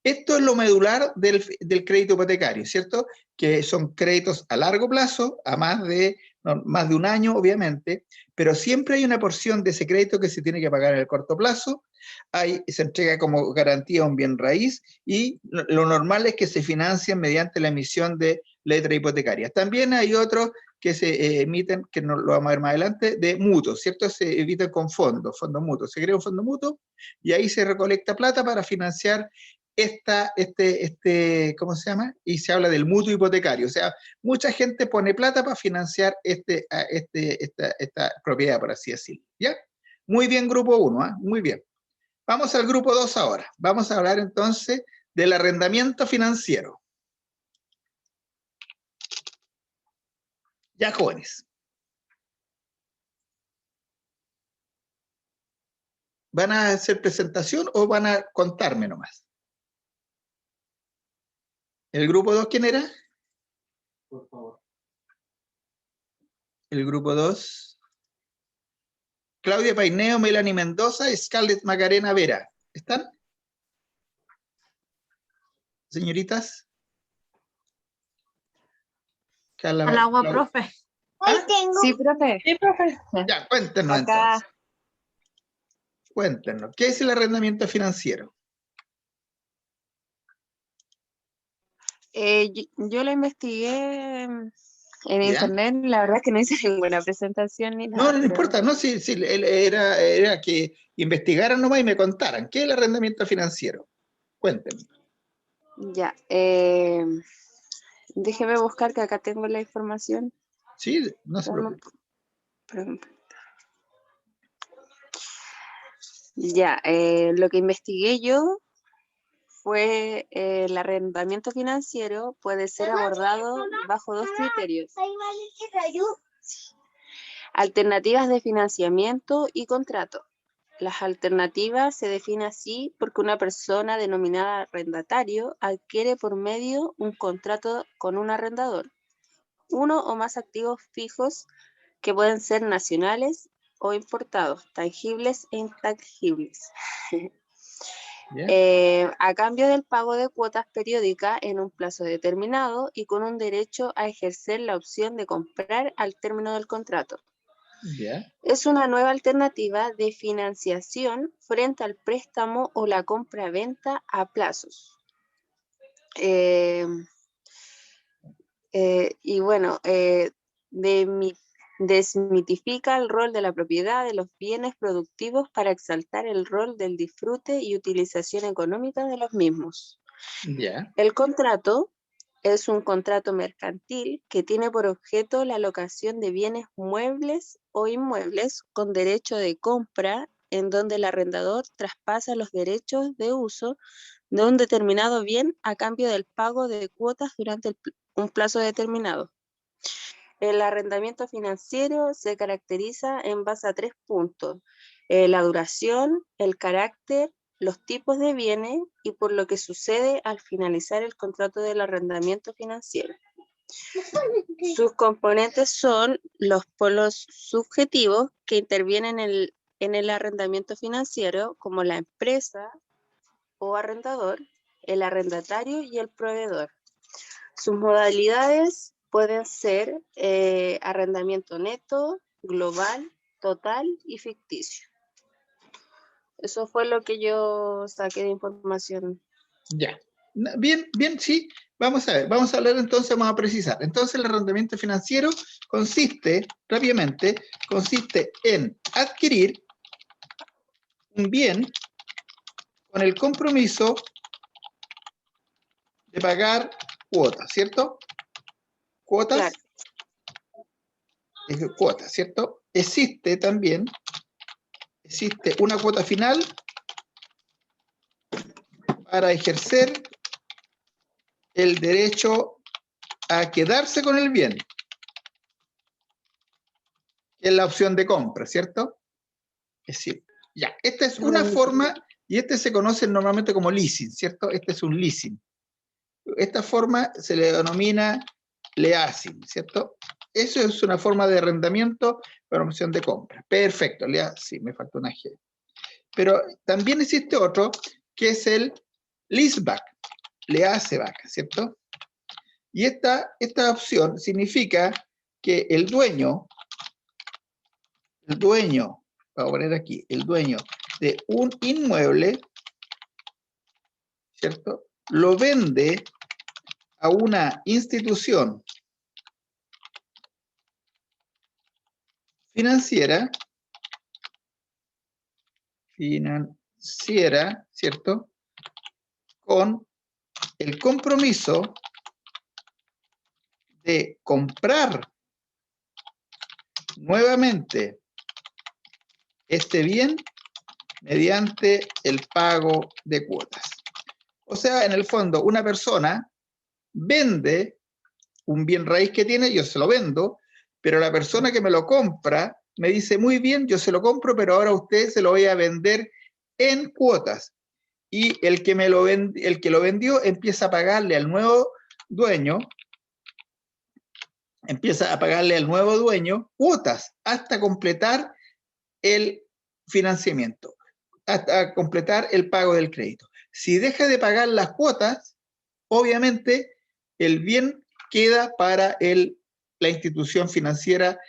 Esto es lo medular del crédito hipotecario, ¿cierto? Que son créditos a largo plazo, a más de un año, obviamente, pero siempre hay una porción de ese crédito que se tiene que pagar en el corto plazo, se entrega como garantía un bien raíz, y lo normal es que se financien mediante la emisión de letras hipotecarias. También hay otros que se emiten, que no lo vamos a ver más adelante, de mutuos, ¿cierto? Se emiten con fondos mutuos. Se crea un fondo mutuo y ahí se recolecta plata para financiar ¿cómo se llama? Y se habla del mutuo hipotecario. O sea, mucha gente pone plata para financiar esta propiedad, por así decirlo. ¿Ya? Muy bien, grupo 1, ¿eh? Muy bien. Vamos al grupo 2 ahora. Vamos a hablar entonces del arrendamiento financiero. Ya, jóvenes. ¿Van a hacer presentación o van a contarme nomás? ¿El grupo 2 quién era? Por favor. El grupo 2. Claudia Paineo, Melanie Mendoza y Scarlett Macarena Vera. ¿Están? Señoritas. Al agua, profe. Sí, profe. Sí, profe. Ya, cuéntenos Acá. entonces. Cuéntenos, ¿qué es el arrendamiento financiero? Yo lo investigué en ¿Ya? internet, la verdad es que no hice ninguna presentación ni nada. No, no importa, no, sí, era que investigaran nomás y me contaran. ¿Qué es el arrendamiento financiero? Cuéntenme. Ya, déjeme buscar que acá tengo la información. Sí, no se preocupe. Ya, lo que investigué yo fue el arrendamiento financiero puede ser abordado bajo dos criterios: alternativas de financiamiento y contrato. Las alternativas se definen así porque una persona denominada arrendatario adquiere por medio un contrato con un arrendador uno o más activos fijos que pueden ser nacionales o importados, tangibles e intangibles. A cambio del pago de cuotas periódicas en un plazo determinado y con un derecho a ejercer la opción de comprar al término del contrato. Es una nueva alternativa de financiación frente al préstamo o la compra-venta a plazos. Y bueno, desmitifica el rol de la propiedad de los bienes productivos para exaltar el rol del disfrute y utilización económica de los mismos. El contrato es un contrato mercantil que tiene por objeto la locación de bienes muebles o inmuebles con derecho de compra, en donde el arrendador traspasa los derechos de uso de un determinado bien a cambio del pago de cuotas durante un plazo determinado. El arrendamiento financiero se caracteriza en base a 3 puntos: la duración, el carácter, los tipos de bienes y por lo que sucede al finalizar el contrato del arrendamiento financiero. Sus componentes son los polos subjetivos que intervienen en el arrendamiento financiero, como la empresa o arrendador, el arrendatario y el proveedor. Sus modalidades pueden ser arrendamiento neto, global, total y ficticio. Eso fue lo que yo saqué de información. Ya. Bien, bien, sí. Vamos a ver, vamos a hablar entonces, vamos a precisar. Entonces el arrendamiento financiero consiste, rápidamente, consiste en adquirir un bien con el compromiso de pagar cuotas, ¿cierto? Cuotas. Claro. Cuotas, ¿cierto? Existe también, existe una cuota final para ejercer el derecho a quedarse con el bien, que es la opción de compra, ¿cierto? Es decir, ya, esta es una forma, y este se conoce normalmente como leasing, ¿cierto? Este es un leasing. Esta forma se le denomina leasing, ¿cierto? Eso es una forma de arrendamiento para opción de compra. Perfecto, sí, me faltó una G. Pero también existe otro, que es el leaseback, leaseback, ¿cierto? Y esta opción significa que el dueño, vamos a poner aquí, el dueño de un inmueble, ¿cierto? Lo vende a una institución financiera, ¿cierto? Con el compromiso de comprar nuevamente este bien mediante el pago de cuotas. O sea, en el fondo, una persona vende un bien raíz que tiene, yo se lo vendo, pero la persona que me lo compra me dice, muy bien, yo se lo compro, pero ahora a usted se lo voy a vender en cuotas. Y el que lo vendió empieza a pagarle al nuevo dueño, cuotas hasta completar el financiamiento, hasta completar el pago del crédito. Si deja de pagar las cuotas, obviamente el bien queda para la institución financiera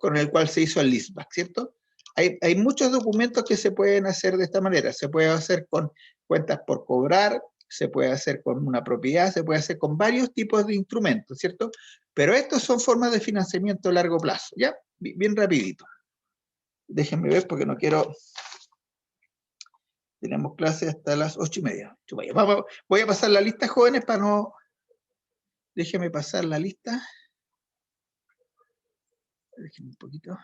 con el cual se hizo el leaseback, ¿cierto? Hay muchos documentos que se pueden hacer de esta manera. Se puede hacer con cuentas por cobrar, se puede hacer con una propiedad, se puede hacer con varios tipos de instrumentos, ¿cierto? Pero estos son formas de financiamiento a largo plazo, ¿ya? Bien rapidito. Déjenme ver porque no quiero... Tenemos clase hasta las 8:30. Voy a pasar la lista, jóvenes, para no... Déjenme pasar la lista. Déjenme un poquito.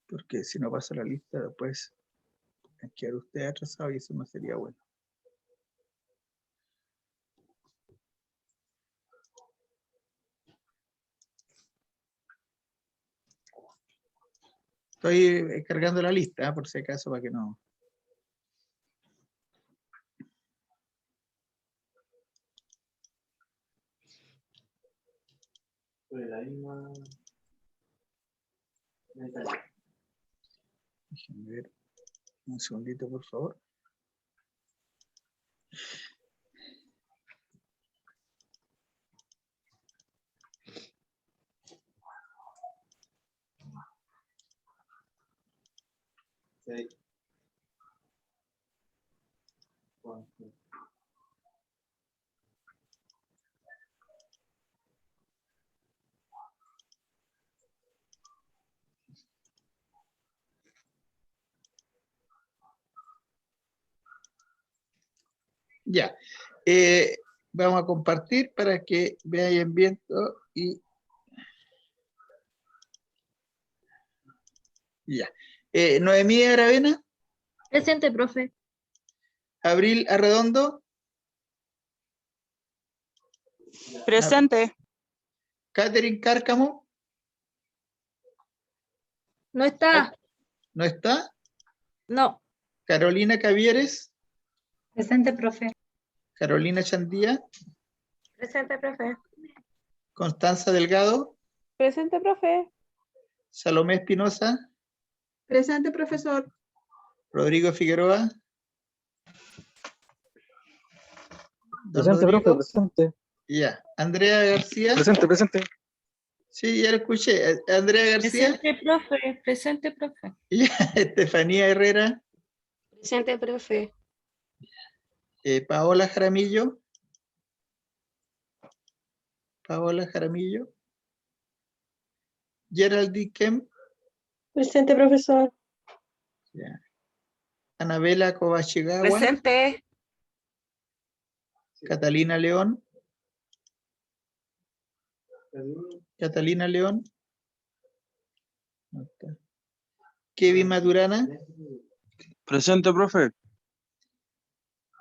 Porque si no pasa la lista, después hay que quedar usted atrasado y eso no sería bueno. Estoy cargando la lista, por si acaso, para que no... Déjenme ver un segundito, por favor. Sí. Ya. Vamos a compartir para que vean bien todo y ya. Noemí Aravena. Presente, profe. Abril Arredondo. Presente. Catherine Cárcamo. No está. ¿No está? No. Carolina Cavieres. Presente, profe. Carolina Chandía. Presente, profe. Constanza Delgado. Presente, profe. Salomé Espinosa. Presente, profesor. Rodrigo Figueroa. Don Presente, Rodrigo. profe, presente. Ya. Andrea García. Presente, presente. Sí, ya lo escuché. Andrea García. Presente, profe. Presente, profe. Ya. Estefanía Herrera. Presente, profe. Paola Jaramillo. Paola Jaramillo. Geraldine Kemp. Presente, profesor. Ya. Anabela Kobachigawa. Presente. Catalina León. Catalina León. No está. Kevin Maturana. Presente, profe.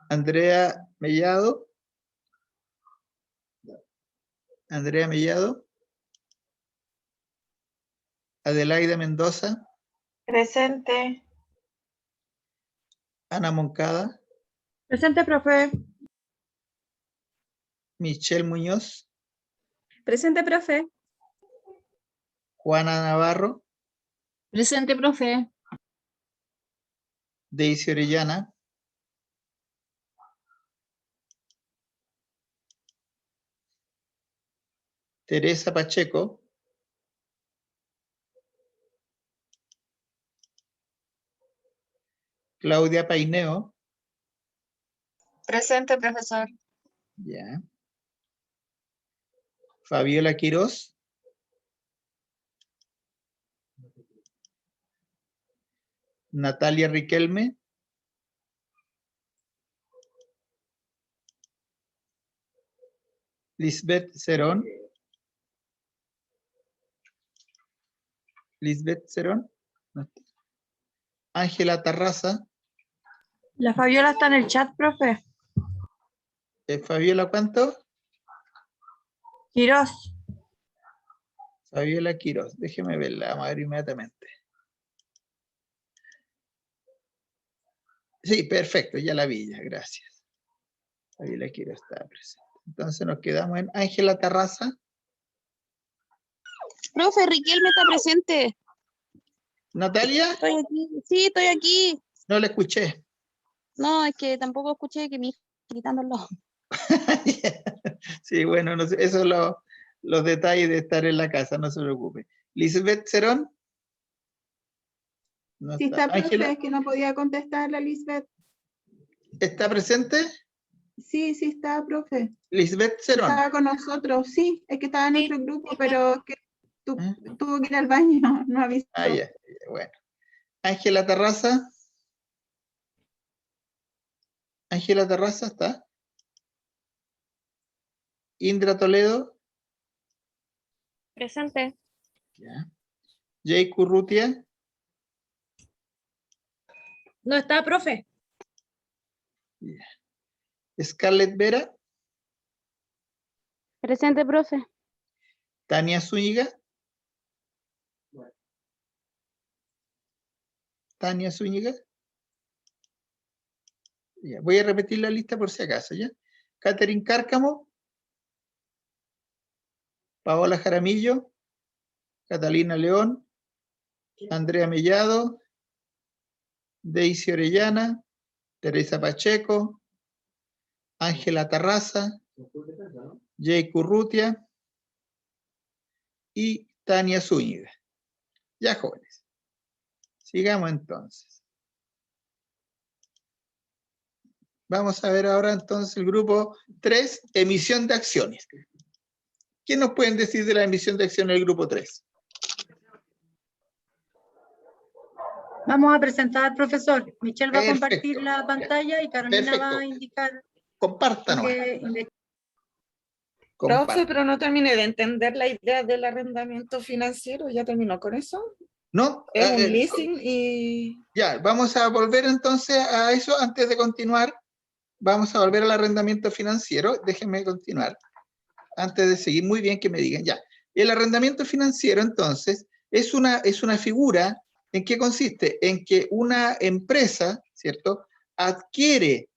Andrea Mellado. Andrea Mellado. Adelaida Mendoza. Presente. Ana Moncada. Presente, profe. Michelle Muñoz. Presente, profe. Juana Navarro. Presente, profe. Daisy Orellana. Teresa Pacheco. Claudia Paineo. Presente, profesor. Ya. Fabiola Quirós. Natalia Riquelme. Lisbeth Cerón. Lisbeth Cerón. Ángela Tarraza. La Fabiola está en el chat, profe. Fabiola, ¿cuánto? Quirós. Fabiola Quiroz. Déjeme verla, vamos a ver inmediatamente. Sí, perfecto, ya la vi, ya, gracias. Fabiola Quiroz está presente. Entonces nos quedamos en Ángela Tarraza. Profe, Riquelme está presente. ¿Natalia? Estoy aquí. Sí, estoy aquí. No la escuché. No, es que tampoco escuché que mi hija está gritándolo. Sí, bueno, no sé, esos son los detalles de estar en la casa, no se preocupe. Lisbeth Cerón. No Sí está. está, profe, Ángela, es que no podía contestar la Lisbeth. ¿está presente? Sí, sí está, profe. Lisbeth Cerón. Estaba con nosotros, sí, es que estaba en nuestro grupo, pero es que ¿Eh? tuvo que ir al baño, no ha visto. Ah, ya, bueno. Ángela Terraza. Ángela Terraza está. Indra Toledo. Presente. Ya. Jay Currutia. No está, profe. Ya. Scarlett Vera. Presente, profe. Tania Zúñiga. Tania Zúñiga. Ya. Voy a repetir la lista por si acaso, ¿ya? Catherine Cárcamo. Paola Jaramillo. Catalina León. Andrea Mellado. Daisy Orellana. Teresa Pacheco. Ángela Tarraza. Jay Currutia. Y Tania Zúñiga. Ya, jóvenes. Sigamos entonces. Vamos a ver ahora entonces el grupo 3, emisión de acciones. ¿Qué nos pueden decir de la emisión de acciones del grupo 3? Vamos a presentar, profesor. Michelle va a Perfecto. compartir la pantalla y Carolina Perfecto. va a indicar. Compártanos. Profe, pero no terminé de entender la idea del arrendamiento financiero. ¿Ya terminó con eso? ¿No? Es un leasing y... Ya, vamos a volver entonces a eso antes de continuar. Vamos a volver al arrendamiento financiero. Déjenme continuar. Antes de seguir, muy bien que me digan. Ya. El arrendamiento financiero, entonces, es una figura. ¿En qué consiste? En que una empresa, ¿cierto?, adquiere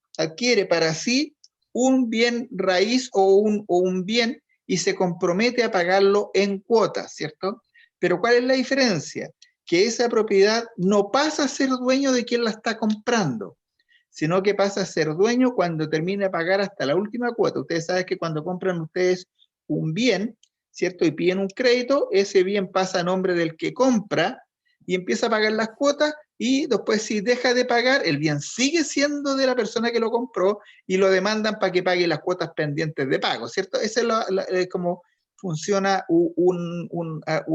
para sí un bien raíz o un bien y se compromete a pagarlo en cuotas, ¿cierto? Pero ¿cuál es la diferencia? Que esa propiedad no pasa a ser dueño de quien la está comprando, sino que pasa a ser dueño cuando termine de pagar hasta la última cuota. Ustedes saben que cuando compran ustedes un bien, ¿cierto?, y piden un crédito, ese bien pasa a nombre del que compra y empieza a pagar las cuotas, y después si deja de pagar, el bien sigue siendo de la persona que lo compró y lo demandan para que pague las cuotas pendientes de pago, ¿cierto? Esa es como funciona una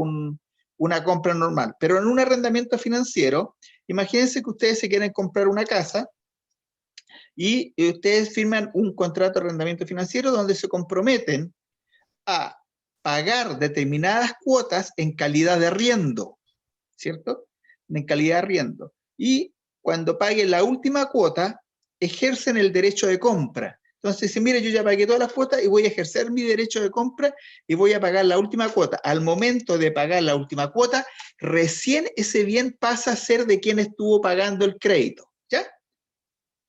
compra normal. Pero en un arrendamiento financiero, imagínense que ustedes se quieren comprar una casa y ustedes firman un contrato de arrendamiento financiero donde se comprometen a pagar determinadas cuotas en calidad de arriendo, ¿cierto? En calidad de arriendo. Y cuando paguen la última cuota, ejercen el derecho de compra. Entonces dicen, mire, yo ya pagué todas las cuotas y voy a ejercer mi derecho de compra y voy a pagar la última cuota. Al momento de pagar la última cuota, recién ese bien pasa a ser de quien estuvo pagando el crédito, ¿ya?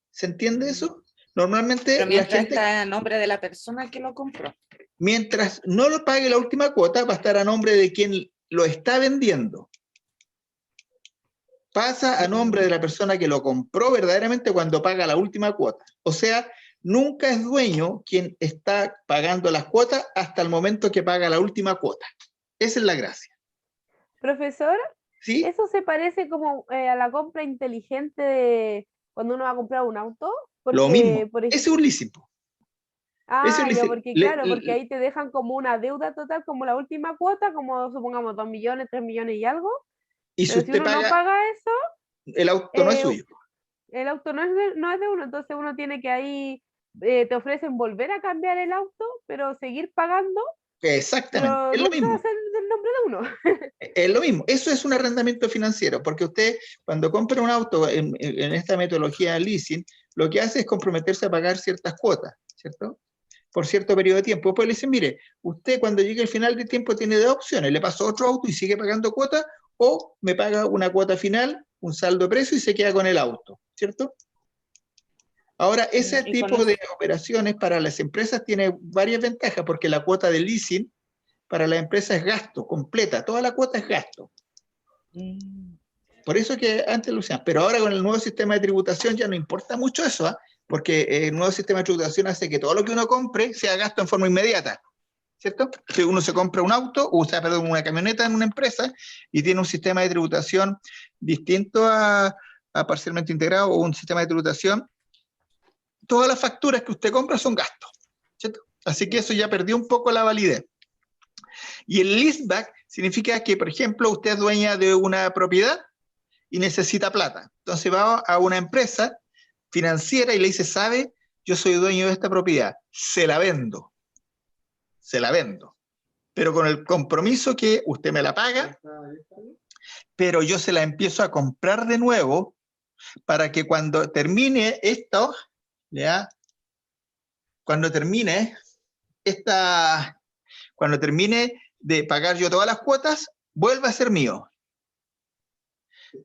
¿Se entiende eso? Normalmente Pero mientras la gente, está a nombre de la persona que lo compró. mientras no lo pague la última cuota, va a estar a nombre de quien lo está vendiendo. Pasa a nombre de la persona que lo compró verdaderamente cuando paga la última cuota. O sea, nunca es dueño quien está pagando las cuotas hasta el momento que paga la última cuota. Esa es la gracia. Profesor, ¿Sí? ¿eso se parece como a la compra inteligente de cuando uno va a comprar un auto? Porque, Lo mismo. por Ese es un leasing. Ah, ya, porque claro, porque ahí te dejan como una deuda total, como la última cuota, como supongamos 2 millones, 3 millones y algo. Y si Pero si usted uno no paga, paga eso, el auto no es suyo. el auto no es de uno, entonces uno tiene que ahí, te ofrecen volver a cambiar el auto, pero seguir pagando. Exactamente, Pero es lo nunca va a mismo. ser del nombre de uno. Es lo mismo, eso es un arrendamiento financiero, porque usted cuando compra un auto en esta metodología de leasing, lo que hace es comprometerse a pagar ciertas cuotas, ¿cierto? Por cierto periodo de tiempo. Después le dicen, mire, usted cuando llegue al final del tiempo tiene dos opciones, le paso otro auto y sigue pagando cuotas, o me paga una cuota final, un saldo de precio y se queda con el auto, ¿cierto? Ahora, ese Y tipo con de operaciones para las empresas tiene varias ventajas, porque la cuota de leasing para la empresa es gasto, completa, toda la cuota es gasto. Por eso que antes lo usaban, pero ahora con el nuevo sistema de tributación ya no importa mucho eso, ¿eh? Porque el nuevo sistema de tributación hace que todo lo que uno compre sea gasto en forma inmediata, ¿cierto? Si uno se compra un auto, o sea, perdón, una camioneta en una empresa y tiene un sistema de tributación distinto a parcialmente integrado o un sistema de tributación, todas las facturas que usted compra son gastos, ¿cierto? Así que eso ya perdió un poco la validez. Y el leaseback significa que, por ejemplo, usted es dueña de una propiedad y necesita plata. Entonces va a una empresa financiera y le dice, ¿sabe? Yo soy dueño de esta propiedad, se la vendo. Se la vendo. Pero con el compromiso que usted me la paga, pero yo se la empiezo a comprar de nuevo para que cuando termine esto, ¿ya? Cuando termine de pagar yo todas las cuotas, vuelve a ser mío.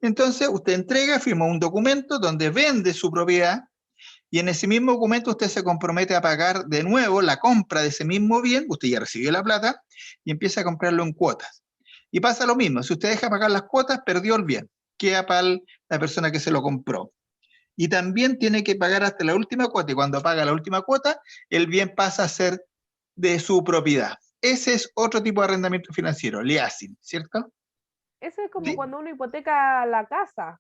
Entonces usted entrega, firma un documento donde vende su propiedad y en ese mismo documento usted se compromete a pagar de nuevo la compra de ese mismo bien, usted ya recibió la plata y empieza a comprarlo en cuotas. Y pasa lo mismo, si usted deja pagar las cuotas, perdió el bien, queda para la persona que se lo compró. Y también tiene que pagar hasta la última cuota, y cuando paga la última cuota, el bien pasa a ser de su propiedad. Ese es otro tipo de arrendamiento financiero, leasing, ¿cierto? Eso es como Sí. cuando uno hipoteca la casa.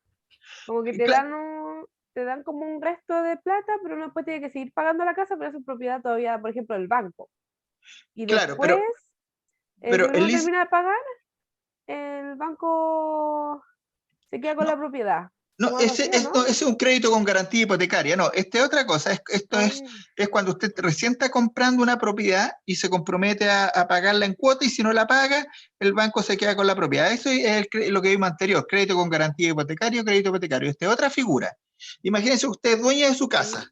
Como que te Claro. dan como un resto de plata, pero uno después tiene que seguir pagando la casa, pero es su propiedad todavía, por ejemplo, del banco. Y Claro, después, si pero uno el leasing, termina de pagar, el banco se queda con la propiedad. no, Como algo así, ¿o no? ese es un crédito con garantía hipotecaria, no, es otra cosa, esto Ah, es cuando usted recién está comprando una propiedad y se compromete a pagarla en cuota y si no la paga, el banco se queda con la propiedad. Eso es lo que vimos anterior, crédito con garantía hipotecaria, crédito hipotecario. Esta es otra figura. Imagínense usted es dueña de su casa.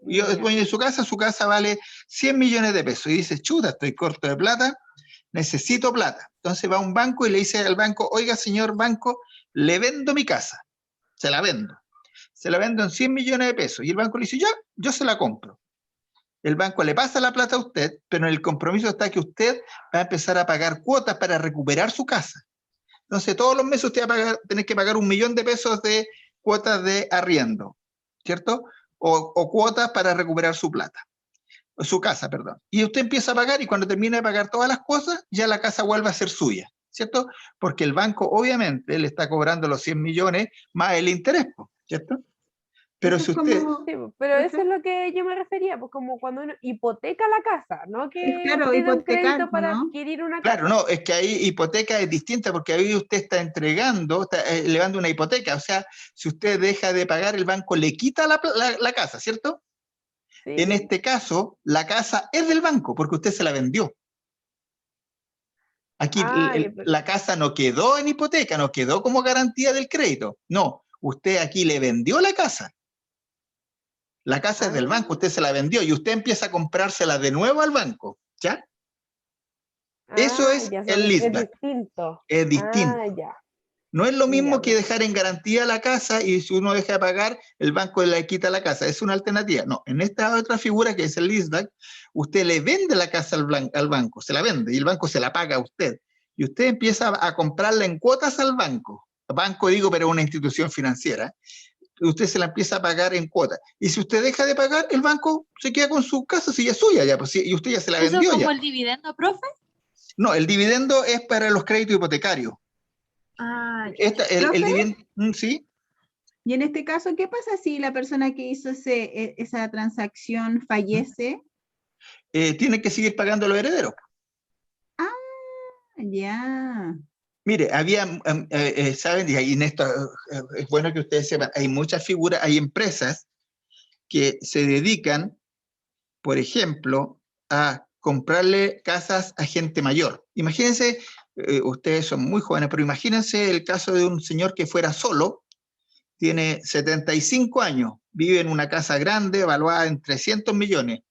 Y es dueño de su casa vale 100 millones de pesos y dice, chuta, estoy corto de plata, necesito plata. Entonces va a un banco y le dice al banco, oiga señor banco, le vendo mi casa. Se la vendo en 100 millones de pesos. Y el banco le dice, ya, yo se la compro. El banco le pasa la plata a usted, pero en el compromiso está que usted va a empezar a pagar cuotas para recuperar su casa. Entonces, todos los meses usted va a tener que pagar 1 millón de pesos de cuotas de arriendo, ¿cierto? O cuotas para recuperar su plata. Su casa, perdón. Y usted empieza a pagar y cuando termina de pagar todas las cosas, ya la casa vuelve a ser suya, ¿cierto? Porque el banco obviamente le está cobrando los 100 millones más el interés, ¿cierto? Pero Eso si es usted... como, sí, pero eso es lo que yo me refería, pues como cuando uno hipoteca la casa, no es que claro, pida un hipotecar, crédito para ¿no? adquirir una Claro, casa. no, es que ahí hipoteca es distinta porque ahí usted está entregando, está elevando una hipoteca. O sea, si usted deja de pagar, el banco le quita la casa, ¿cierto? Sí. En este caso, la casa es del banco porque usted se la vendió. Aquí la casa no quedó en hipoteca, no quedó como garantía del crédito. No, usted aquí le vendió la casa. La casa es del banco, usted se la vendió y usted empieza a comprársela de nuevo al banco, ¿ya? Eso es ya el es leaseback. distinto. Es distinto. Ya. No es lo mismo Ya, que dejar en garantía la casa y si uno deja de pagar, el banco le quita la casa. Es una alternativa. No, en esta otra figura que es el leaseback, usted le vende la casa al banco, se la vende y el banco se la paga a usted. Y usted empieza a comprarla en cuotas al banco. Banco digo, pero una institución financiera. Usted se la empieza a pagar en cuotas. Y si usted deja de pagar, el banco se queda con su casa, si ya es suya ya, pues, y usted ya se la ¿Eso vendió es como ya. el dividendo, profe? No, el dividendo es para los créditos hipotecarios. Ah, El ¿Profe? dividendo, ¿sí? Y en este caso, ¿qué pasa si la persona que hizo esa transacción fallece? Tiene que seguir pagando a los herederos. Ah, ya. Mire, había, saben, y en esto es bueno que ustedes sepan, hay muchas figuras, hay empresas que se dedican, por ejemplo, a comprarle casas a gente mayor. Imagínense ustedes son muy jóvenes, pero imagínense el caso de un señor que fuera solo, tiene 75 años, vive en una casa grande, evaluada en 300 millones.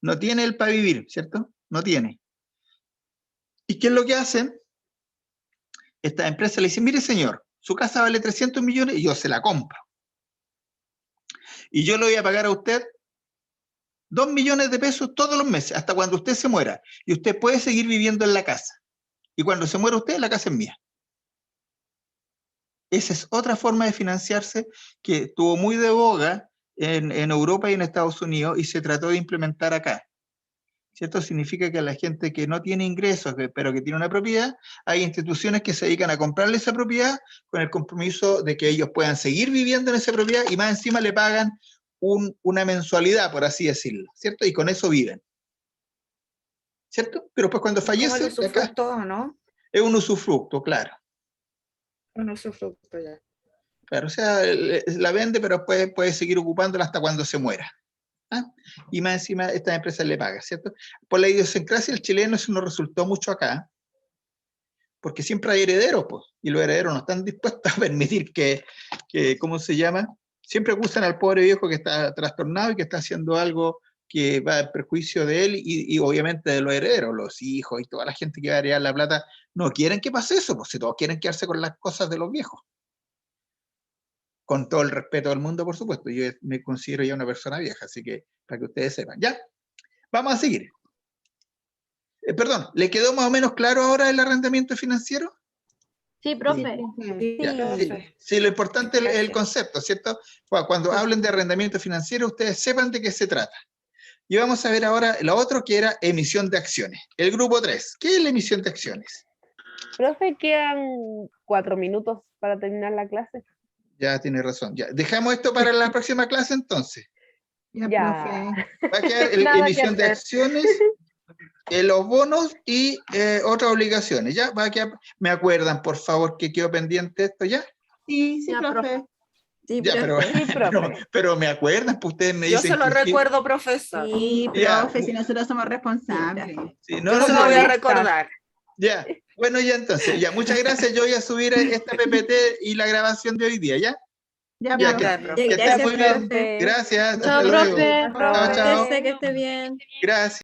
No tiene él para vivir, ¿cierto? No tiene. ¿Y qué es lo que hacen? Esta empresa le dice, mire señor, su casa vale 300 millones y yo se la compro. Y yo le voy a pagar a usted 2 millones de pesos todos los meses, hasta cuando usted se muera. Y usted puede seguir viviendo en la casa. Y cuando se muera usted, la casa es mía. Esa es otra forma de financiarse que estuvo muy de boga en Europa y en Estados Unidos y se trató de implementar acá. ¿Cierto? Significa que a la gente que no tiene ingresos, pero que tiene una propiedad, hay instituciones que se dedican a comprarle esa propiedad con el compromiso de que ellos puedan seguir viviendo en esa propiedad y más encima le pagan una mensualidad, por así decirlo, ¿cierto? Y con eso viven. ¿Cierto? Pero pues cuando fallece, ¿Como el usufructo, no? es un usufructo, claro. Un usufructo, ya. Claro, o sea, la vende, pero puede seguir ocupándola hasta cuando se muera. ¿Ah? Y más encima esta empresa le paga, ¿cierto? Por la idiosincrasia el chileno eso no resultó mucho acá, porque siempre hay herederos, pues, y los herederos no están dispuestos a permitir que ¿cómo se llama? Siempre acusan al pobre viejo que está trastornado y que está haciendo algo que va en perjuicio de él y obviamente de los herederos, los hijos y toda la gente que va a heredar la plata, no quieren que pase eso, pues si todos quieren quedarse con las cosas de los viejos. Con todo el respeto del mundo, por supuesto. Yo me considero ya una persona vieja, así que para que ustedes sepan. Ya, vamos a seguir. Perdón, ¿le quedó más o menos claro ahora el arrendamiento financiero? Sí, profe. Sí, lo importante es el concepto, ¿cierto? Cuando hablen de arrendamiento financiero, ustedes sepan de qué se trata. Y vamos a ver ahora lo otro que era emisión de acciones. El grupo 3, ¿qué es la emisión de acciones? Profe, quedan 4 minutos para terminar la clase. Ya tiene razón. Ya. Dejamos esto para la próxima clase entonces. Ya, Ya. profe. Va a quedar Nada que emisión de hacer. acciones, los bonos y otras obligaciones. ¿Ya? Va a quedar, ¿me acuerdan, por favor, que quedó pendiente esto ya? Sí, Ya, profe. Sí, Ya, profe. Sí, profe. pero me acuerdan, pues ustedes me Yo dicen se lo que sí. recuerdo, profesor. Sí, Ya. profe, si nosotros somos responsables. Sí, no, Yo no, se no, lo voy a ya. recordar. Ya. Bueno, ya entonces, ya, muchas gracias. Yo voy a subir esta PPT y la grabación de hoy día, ¿ya? Ya, Ya, profe. que estén Gracias, muy bien. profe. Gracias, hasta Chao, luego. profe. Chao, chao. Cuídese, que esté bien. Gracias.